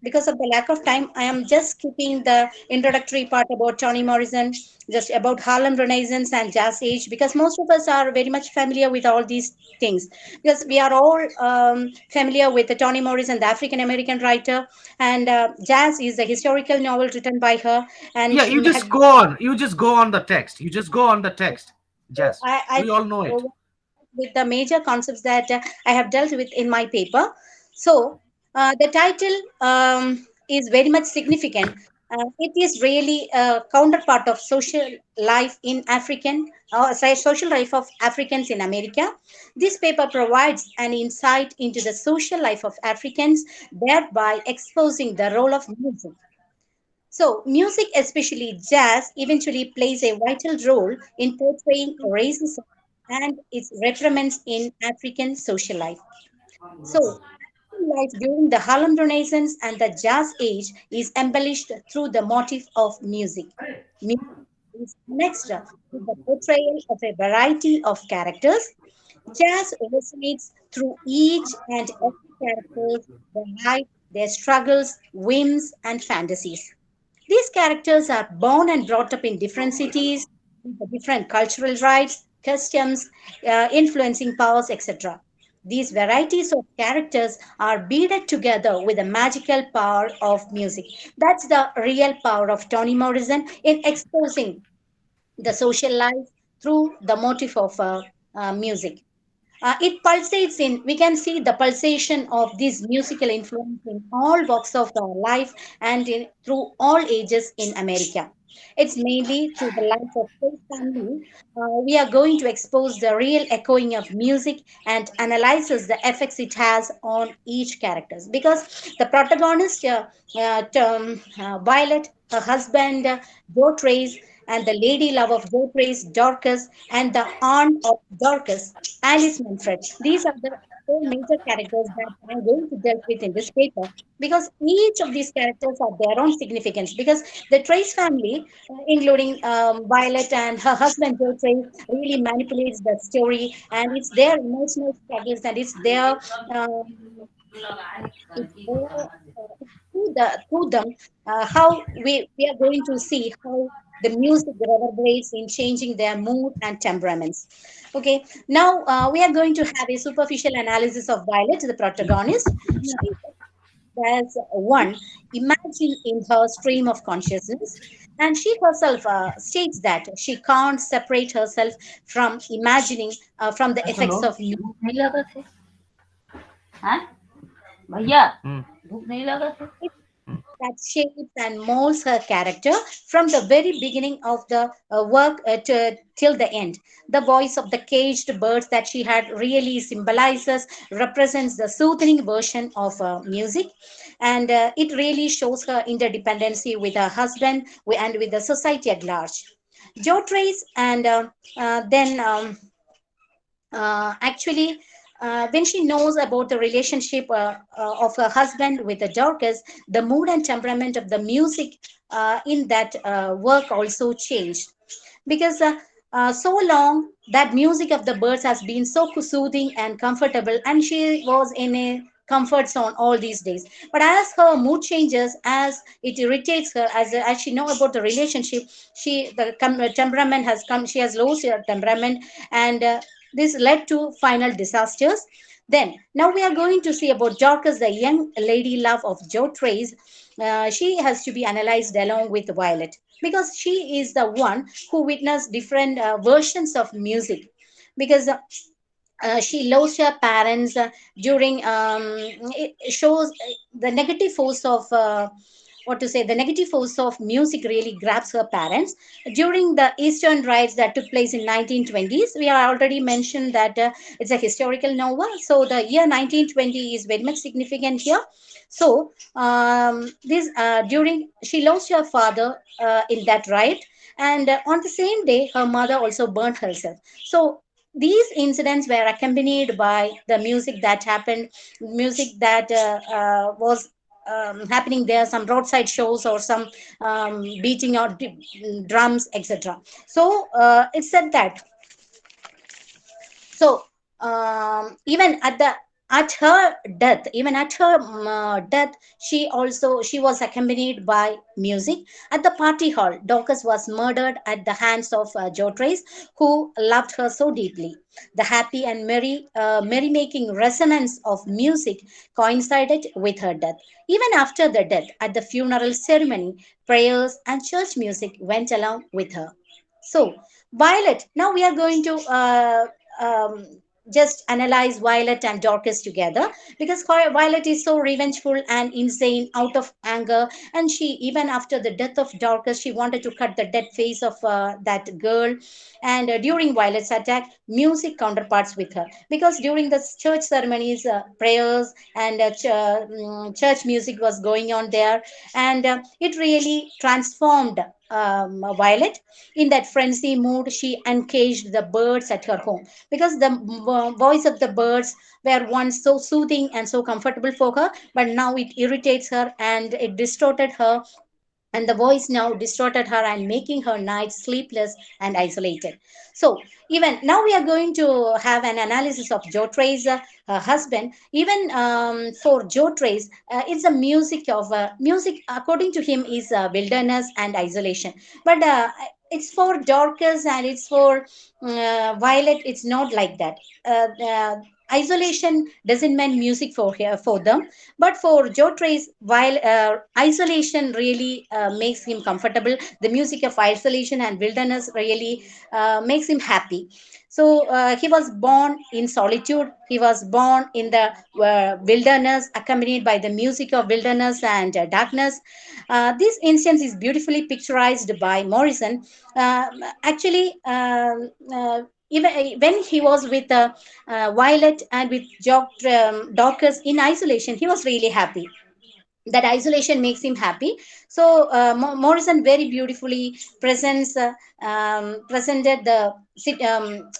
because of the lack of time, I am just skipping the introductory part about Toni Morrison, just about Harlem Renaissance and Jazz Age, because most of us are very much familiar with all these things. Because we are all familiar with the Toni Morrison, the African American writer, and Jazz is a historical novel written by her, and Yeah, she you just had. go on. You just go on the text. You just go on the text. Jazz. I We all know it. with the major concepts that I have dealt with in my paper. So the title is very much significant. It is really a counterpart of social life in social life of Africans in America. This paper provides an insight into the social life of Africans, thereby exposing the role of music. So, music, especially jazz, eventually plays a vital role in portraying racism and its reprimants in African social life. So, African life during the Harlem Renaissance and the Jazz Age is embellished through the motif of music. Music is next with the portrayal of a variety of characters. Jazz resonates through each and every character, their life, their struggles, whims, and fantasies. These characters are born and brought up in different cities, with different cultural rites, customs, influencing powers, etc. These varieties of characters are beaded together with the magical power of music. That's the real power of Toni Morrison in exposing the social life through the motif of music. It pulsates in, we can see the pulsation of this musical influence in all walks of our life and through all ages in America. It's mainly through the life of Faith family. We are going to expose the real echoing of music and analyzes the effects it has on each characters. Because the protagonist, Violet, her husband, Joe Trace, and the lady love of Joe Trace, Dorcas, and the aunt of Dorcas, Alice Manfred. These are the four major characters that I'm going to deal with in this paper because each of these characters have their own significance. Because the Trace family, including Violet and her husband Joe Trace, really manipulates the story, and it's their emotional struggles and it's their through them how we are going to see how the music reverberates in changing their mood and temperaments. Okay, now we are going to have a superficial analysis of Violet, the protagonist. She has one imagine in her stream of consciousness, and she herself states that she can't separate herself from imagining from the effects of music Hmm. that shapes and molds her character from the very beginning of the work till the end. The voice of the caged birds that she had really symbolizes, represents the soothing version of music. And it really shows her interdependency with her husband and with the society at large. Joe Trace and then actually when she knows about the relationship of her husband with the Dorcas, the mood and temperament of the music in that work also changed because so long that music of the birds has been so soothing and comfortable, and she was in a comfort zone all these days. But as her mood changes, as it irritates her, as she know about the relationship, temperament has come. She has lost her temperament, and this led to final disasters. Then, now we are going to see about Dorcas, the young lady love of Joe Trace. She has to be analyzed along with Violet because she is the one who witnessed different versions of music. Because she lost her parents during it shows the negative force of what to say the negative force of music really grabs her parents during the eastern riots that took place in 1920s. We are already mentioned that it's a historical novel, so the year 1920 is very much significant here. So this during she lost her father in that riot, and on the same day her mother also burnt herself. So these incidents were accompanied by the music that happened, music that was happening there, some roadside shows or some beating or drums, etc. So it said that, so even at her death, even at her death, she was accompanied by music. At the party hall, Dorcas was murdered at the hands of Jotres, who loved her so deeply. The happy and merrymaking resonance of music coincided with her death. Even after the death, at the funeral ceremony, prayers and church music went along with her. So, Violet, now we are going to just analyze Violet and Dorcas together, because Violet is so revengeful and insane out of anger. And she, even after the death of Dorcas, she wanted to cut the dead face of that girl. And during Violet's attack, music counterparts with her, because during the church ceremonies, prayers and church music was going on there. And it really transformed Violet. In that frenzy mood, she uncaged the birds at her home, because the voice of the birds were once so soothing and so comfortable for her, but now it irritates her and it distorted her, and the voice now distorted her and making her nights sleepless and isolated. So even now we are going to have an analysis of Jotres, her husband. Even for Jotres, it's a music of music according to him is wilderness and isolation. But it's for Dorcas and it's for Violet. It's not like that. Isolation doesn't mean music for them, but for Jotres, while isolation really makes him comfortable, the music of isolation and wilderness really makes him happy. So he was born in solitude. He was born in the wilderness, accompanied by the music of wilderness and darkness. This instance is beautifully picturized by Morrison. Actually, even when he was with Violet and with Dorcas in isolation, he was really happy. That isolation makes him happy. So Morrison very beautifully presented the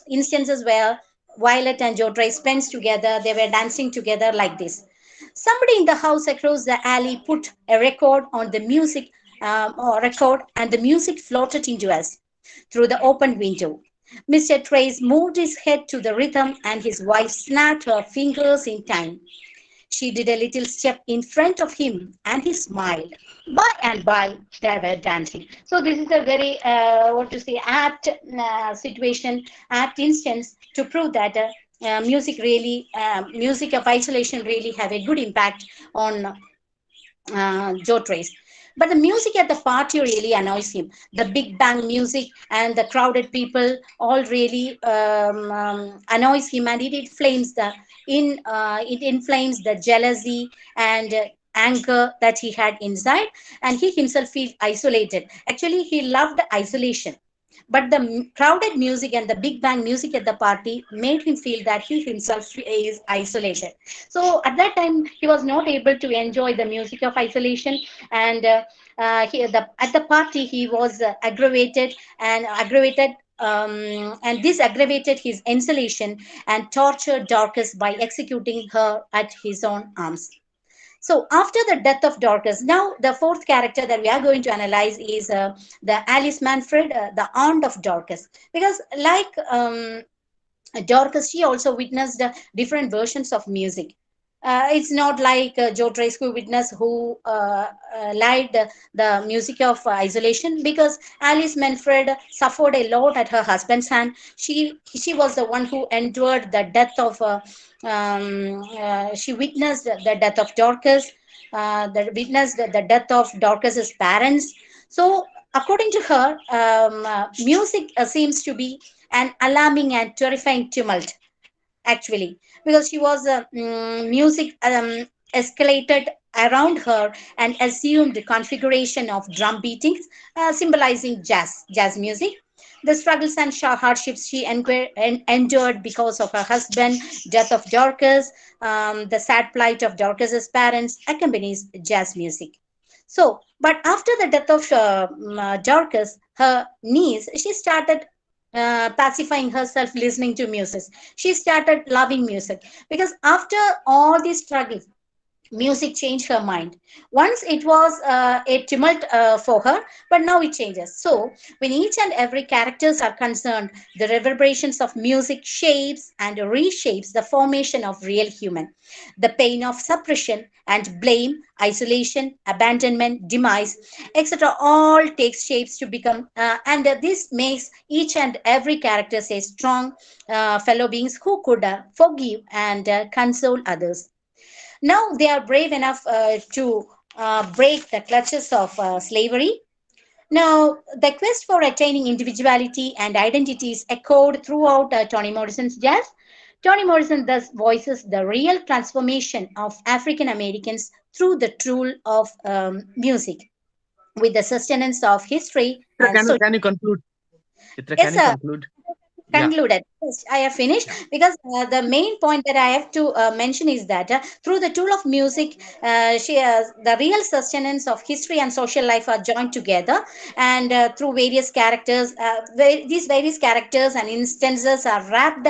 instances where Violet and Jotres spends together. They were dancing together like this. Somebody in the house across the alley put a record on the music, or record, and the music floated into us through the open window. Mr. Trace moved his head to the rhythm, and his wife snapped her fingers in time. She did a little step in front of him and he smiled. By and by, they were dancing. So, this is a very, what to say, apt situation, apt instance to prove that music of isolation really have a good impact on Joe Trace. But the music at the party really annoys him. The big bang music and the crowded people all really annoys him, and it inflames the jealousy and anger that he had inside, and he himself feels isolated. Actually, he loved isolation, but the crowded music and the big bang music at the party made him feel that he himself is isolated. So at that time, he was not able to enjoy the music of isolation. And at the party, he was aggravated. And this aggravated his isolation and tortured Dorcas by executing her at his own arms. So after the death of Dorcas, now the fourth character that we are going to analyze is the Alice Manfred, the aunt of Dorcas. Because like Dorcas, she also witnessed different versions of music. It's not like Joe Trace who witnessed, who lied the music of isolation, because Alice Manfred suffered a lot at her husband's hand. She was the one who endured the death of she witnessed the death of Dorcas, witnessed the death of Dorcas's parents. So, according to her, music seems to be an alarming and terrifying tumult, actually, because she was music escalated around her and assumed the configuration of drum beatings, symbolizing jazz music. The struggles and hardships she endured because of her husband, death of Dorcas, the sad plight of Dorcas's parents accompanies jazz music. So, but after the death of Dorcas, her niece, she started pacifying herself listening to music. She started loving music because after all these struggles, music changed her mind. Once it was a tumult for her, but now it changes. So when each and every characters are concerned, the reverberations of music shapes and reshapes the formation of real human. The pain of suppression and blame, isolation, abandonment, demise, etc., all takes shapes to become, and this makes each and every character a strong fellow beings who could forgive and console others. Now they are brave enough to break the clutches of slavery. Now, the quest for attaining individuality and identity is echoed throughout Toni Morrison's jazz. Toni Morrison thus voices the real transformation of African Americans through the tool of music, with the sustenance of history Chitra, and social. can you conclude? Chitra, Yes, can you sir. conclude? Yeah. Concluded. Yes, I have finished Yeah. because the main point that I have to mention is that through the tool of music, the real sustenance of history and social life are joined together, and through various characters, these various characters and instances are wrapped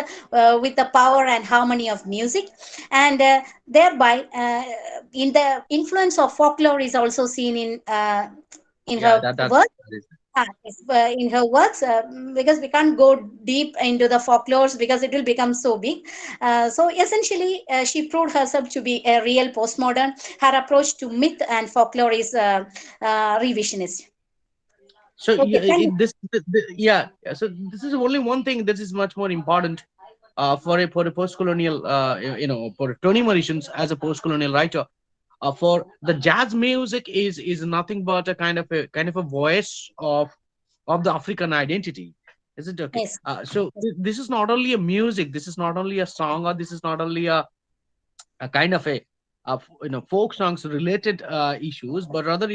with the power and harmony of music, and thereby, in the influence of folklore is also seen in Yeah, her that work. is. Yes, in her works, because we can't go deep into the folklores because it will become so big. So essentially, she proved herself to be a real postmodern. Her approach to myth and folklore is revisionist. So Okay, yeah, thank you. yeah, yeah. So this is only one thing that is much more important for a post-colonial for Toni Morrison as a post-colonial writer. For the jazz music is nothing but a kind of a voice of the African identity. Is it okay? Yes, So this is not only a music. This is not only a song, or this is not only a kind of folk songs related issues, but rather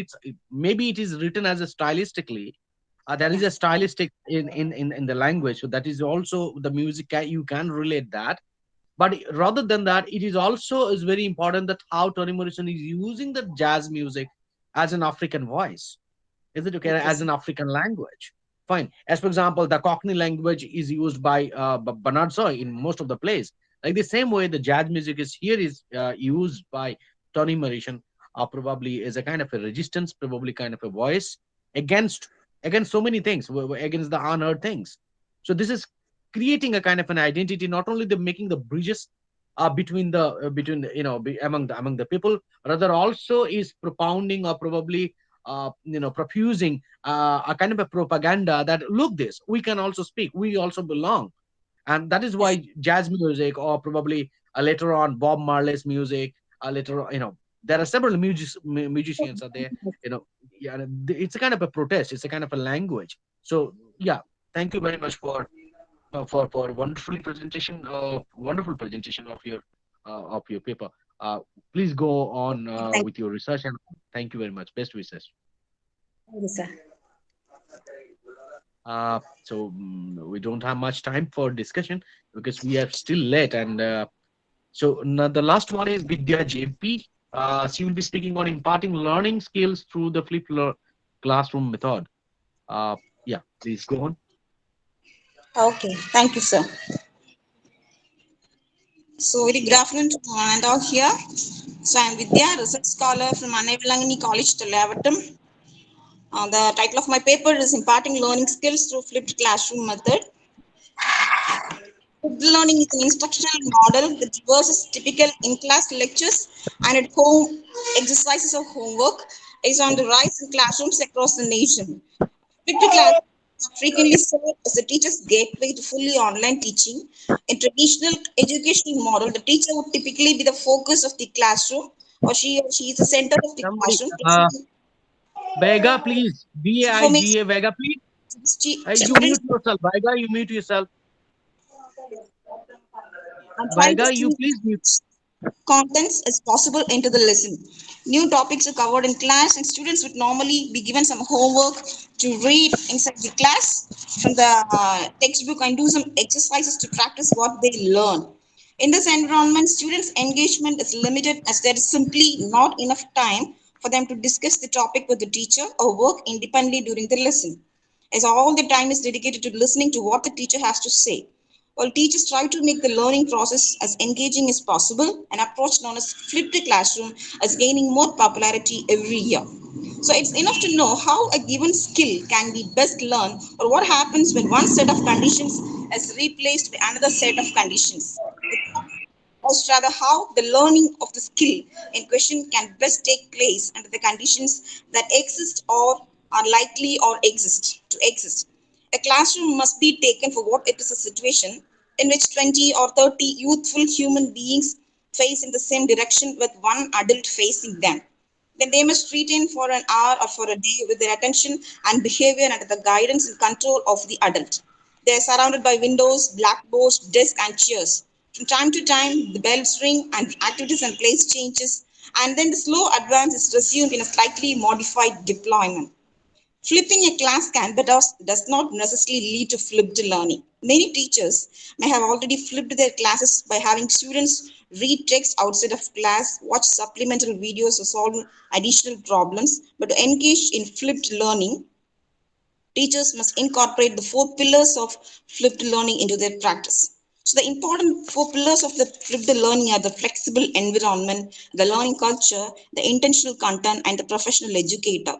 maybe it is written as a stylistically. There is yeah, a stylistic in the language, so that is also the music. You can relate that, but rather than that, it is also is very important that how Toni Morrison is using the jazz music as an African voice. Is it okay? okay, As sir. an African language. Fine. As for example, the Cockney language is used by Bernard Shaw in most of the plays. Like the same way the jazz music is used by Toni Morrison, probably as a kind of a resistance, probably kind of a voice against against so many things, against the unheard things. So this is creating a kind of an identity, not only the making the bridges between among the people, rather also is propounding or probably profusing a kind of a propaganda that look this we can also speak, we also belong. And that is Yes, why jazz music, or probably later on Bob Marley's music, later on, there are several musicians are there, you know yeah, and it's a kind of a protest, it's a kind of a language. So yeah, thank you very much for wonderful presentation of your paper. uh, Please go on thank with your research, and thank you very much. Best wishes. you, sir. We don't have much time for discussion because we are still late. And so now the last one is Vidya JP. She will be speaking on imparting learning skills through the classroom method. Uh, yeah, please go on. Okay, thank you, sir. So, very good afternoon to one and all here. So, I'm Vidya, research scholar from Anaivalangani College, Tellavatam. The title of my paper is Imparting Learning Skills Through Flipped Classroom Method. Flipped learning is an instructional model that reverses typical in-class lectures and at home exercises of homework is on the rise in classrooms across the nation. Flipped classrooms are frequently served as the teacher's gateway to fully online teaching. In traditional educational model, the teacher would typically be the focus of the classroom, or she is the center of the Somebody, classroom, presenting Vega, please. information. Vaiga, Vega, please. You mute Students, yourself. Vaiga, you mute yourself. I'm trying to Vaiga, you please mute. contents as possible into the lesson. New topics are covered in class, and students would normally be given some homework to read inside the class from the textbook and do some exercises to practice what they learn. In this environment, students' engagement is limited as there is simply not enough time for them to discuss the topic with the teacher or work independently during the lesson. as all the time is dedicated to listening to what the teacher has to say. While teachers try to make the learning process as engaging as possible, an approach known as flipped classroom is gaining more popularity every year. So it's enough to know how a given skill can be best learned, or what happens when one set of conditions is replaced by another set of conditions. Or rather, how the learning of the skill in question can best take place under the conditions that exist or are likely or exist to exist. A classroom must be taken for what it is, a situation in which 20 or 30 youthful human beings face in the same direction with one adult facing them. Then they must retain for an hour or for a day with their attention and behavior under the guidance and control of the adult. They are surrounded by windows, blackboards, desks, and chairs. From time to time, the bells ring and the activities and place changes, and then the slow advance is resumed in a slightly modified deployment. Flipping a class can but does not necessarily lead to flipped learning. Many teachers may have already flipped their classes by having students read text outside of class, watch supplemental videos, or solve additional problems. But to engage in flipped learning, teachers must incorporate the four pillars of flipped learning into their practice. So the important four pillars of the flipped learning are the flexible environment, the learning culture, the intentional content, and the professional educator.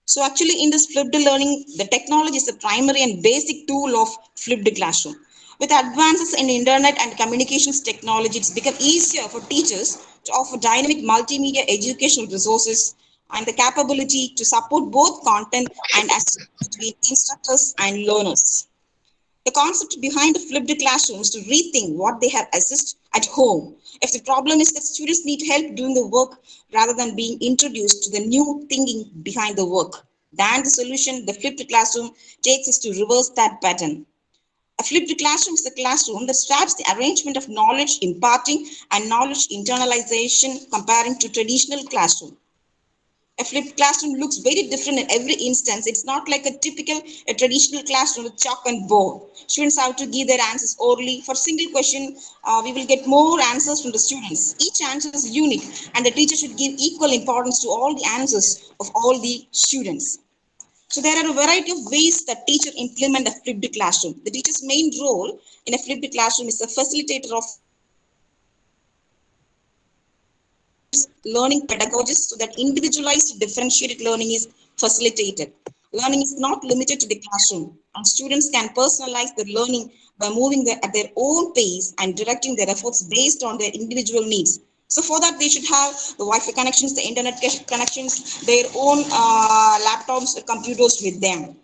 So actually in this flipped learning, the technology is the primary and basic tool of flipped classroom. With advances in internet and communications technology, it's become easier for teachers to offer dynamic multimedia educational resources and the capability to support both content and assistance between instructors and learners. The concept behind the flipped classroom is to rethink what they have assessed at home. If the problem is that students need help doing the work rather than being introduced to the new thinking behind the work, then the solution, the flipped classroom, takes us to reverse that pattern. A flipped classroom is a classroom that straps the arrangement of knowledge imparting and knowledge internalization comparing to traditional classroom. A flipped classroom looks very different in every instance. It's not like a traditional classroom with chalk and board. Students have to give their answers orally. For single question, we will get more answers from the students. Each answer is unique, and the teacher should give equal importance to all the answers of all the students. So there are a variety of ways that teachers implement a flipped classroom. The teacher's main role in a flipped classroom is the facilitator of learning pedagogies so that individualized differentiated learning is facilitated. Learning is not limited to the classroom, and students can personalize their learning by moving at their own pace and directing their efforts based on their individual needs. So for that, they should have the Wi-Fi connections, the internet connections, their own laptops, computers with them.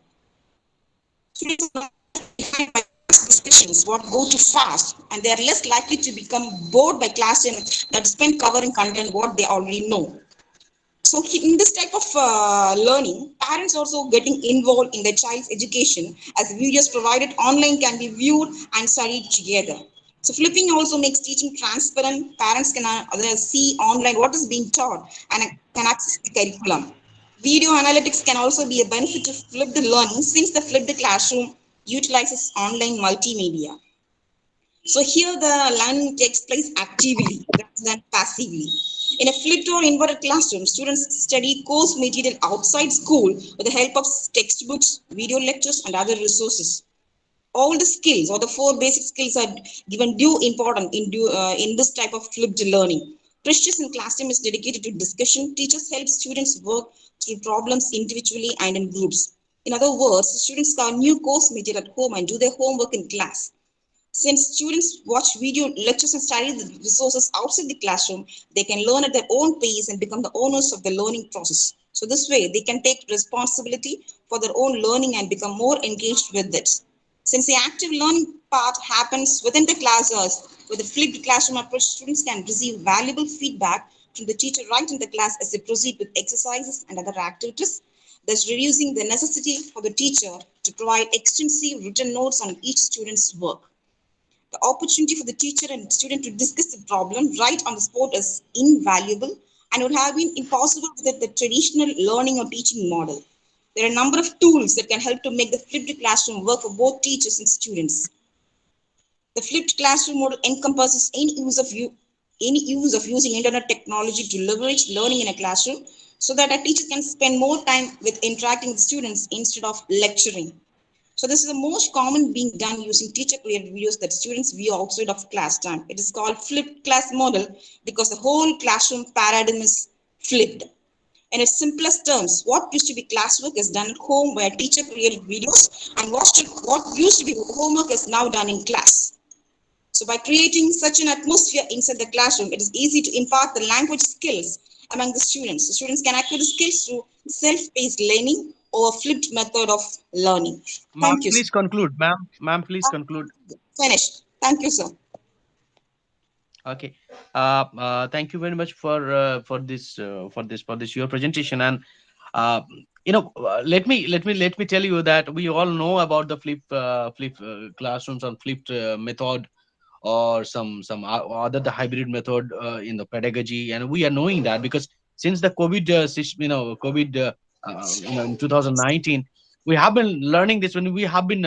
Students are defined by discussions what go too fast, and they are less likely to become bored by class that spend covering content what they already know. So in this type of learning, parents also getting involved in their child's education, as videos provided online can be viewed and studied together. So flipping also makes teaching transparent. Parents can see online what is being taught and can access the curriculum. Video analytics can also be a benefit of flipped learning, since the flipped classroom utilizes online multimedia. So here the learning takes place actively rather than passively. In a flipped or inverted classroom, students study course material outside school with the help of textbooks, video lectures, and other resources. All the skills or the four basic skills are given due importance in this type of flipped learning. Precious in classroom is dedicated to discussion. Teachers help students work through problems individually and in groups. In other words, students discover new course material at home and do their homework in class. Since students watch video lectures and study the resources outside the classroom, they can learn at their own pace and become the owners of the learning process. So this way, they can take responsibility for their own learning and become more engaged with it. Since the active learning part happens within the class hours, with a flipped classroom approach, students can receive valuable feedback from the teacher right in the class as they proceed with exercises and other activities, thus reducing the necessity for the teacher to provide extensive written notes on each student's work. The opportunity for the teacher and student to discuss the problem right on the spot is invaluable and would have been impossible without the traditional learning or teaching model. There are a number of tools that can help to make the flipped classroom work for both teachers and students. The flipped classroom model encompasses any use of using internet technology to leverage learning in a classroom so that our teachers can spend more time with interacting with students instead of lecturing. So this is the most common being done using teacher-created videos that students view outside of class time. It is called flipped class model because the whole classroom paradigm is flipped. In its simplest terms, what used to be classwork is done at home where teacher created videos, and what used to be homework is now done in class. So by creating such an atmosphere inside the classroom, it is easy to impart the language skills among the students. The students can acquire the skills through self-paced learning or a flipped method of learning. Ma'am, Thank you, sir. please conclude. Ma'am, please conclude. Finished. Thank you, sir. Okay. Thank you very much for this your presentation. And uh, let me tell you that we all know about the flip classrooms and flipped method, or other the hybrid method in the pedagogy, and we are knowing that because since the COVID COVID in 2019, we have been learning this when we have been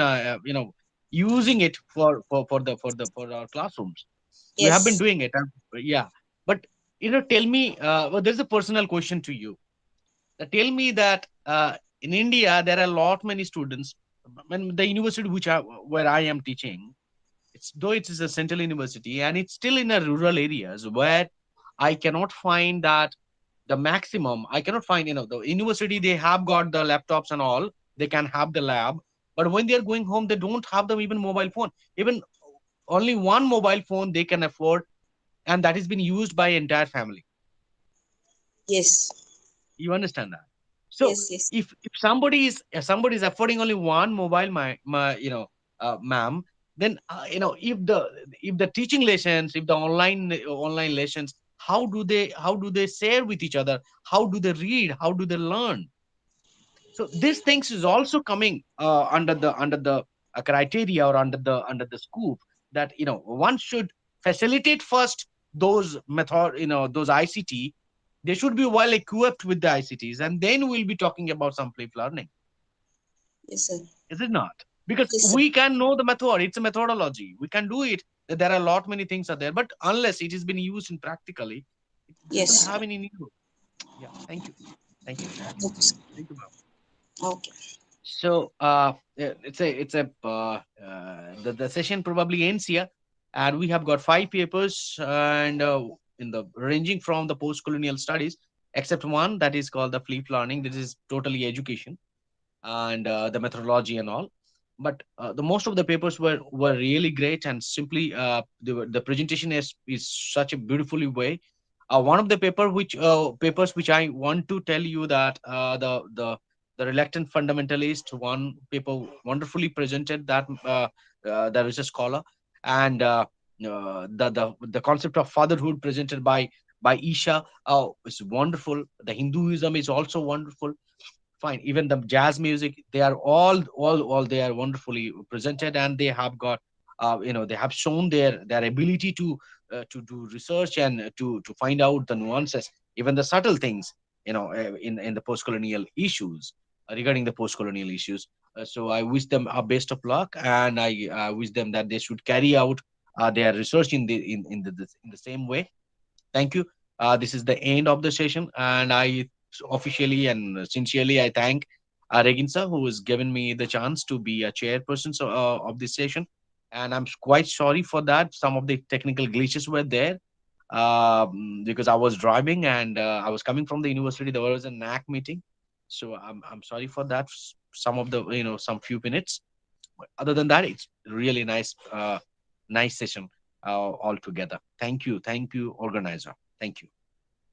using it for our classrooms. We have been Yes. doing it. Yeah. But tell me, well, there's a personal question to you. Tell me that in India there are a lot many students. When the university where I am teaching, though it is a central university and it's still in a rural areas where I cannot find that the maximum. I cannot find, the university, they have got the laptops and all, they can have the lab, but when they're going home they don't have them even mobile phone, even only one mobile phone they can afford, and that has been used by entire family. Yes. You understand that? So Yes. Yes. if somebody is affording only one mobile, ma'am, then if the teaching lessons, if the online lessons, how do they share with each other? How do they read? How do they learn? So these things is also coming under the criteria, or under the scope, that one should facilitate first those method, those ICT. They should be well equipped with the ICTs, and then we'll be talking about some flip learning. Yes, sir. Is it not? Because Yes, sir. we can know the method, it's a methodology, we can do it. There are a lot many things are there, but unless it has been used in practically, it doesn't Yes. have any need. Yeah. Thank you. Thank you. Okay, sir. Thank you, ma'am. Okay. So yeah, the session probably ends here, and we have got 5 papers, and in the ranging from the post-colonial studies, except one that is called the flip learning. This is totally education and the methodology and all. But the most of the papers were really great, and simply the presentation is such a beautifully way. One of the papers which I want to tell you that the reluctant fundamentalist one paper wonderfully presented, that there is a scholar, and the concept of fatherhood presented by Isha is wonderful. The Hinduism is also wonderful. Fine, even the jazz music, they are all they are wonderfully presented, and they have got they have shown their ability to do research, and to find out the nuances, even the subtle things, in the post-colonial issues, regarding the post-colonial issues. So I wish them a best of luck, and I wish them that they should carry out their research in the same way. Thank you. This is the end of the session, and I officially and sincerely I thank Reginsa, who has given me the chance to be a chairperson of this session. And I'm quite sorry for that. Some of the technical glitches were there, because I was driving, and I was coming from the university. There was a NAC meeting, so I'm sorry for that. Some of the some few minutes. Other than that, it's really nice session altogether. Thank you, organizer. Thank you.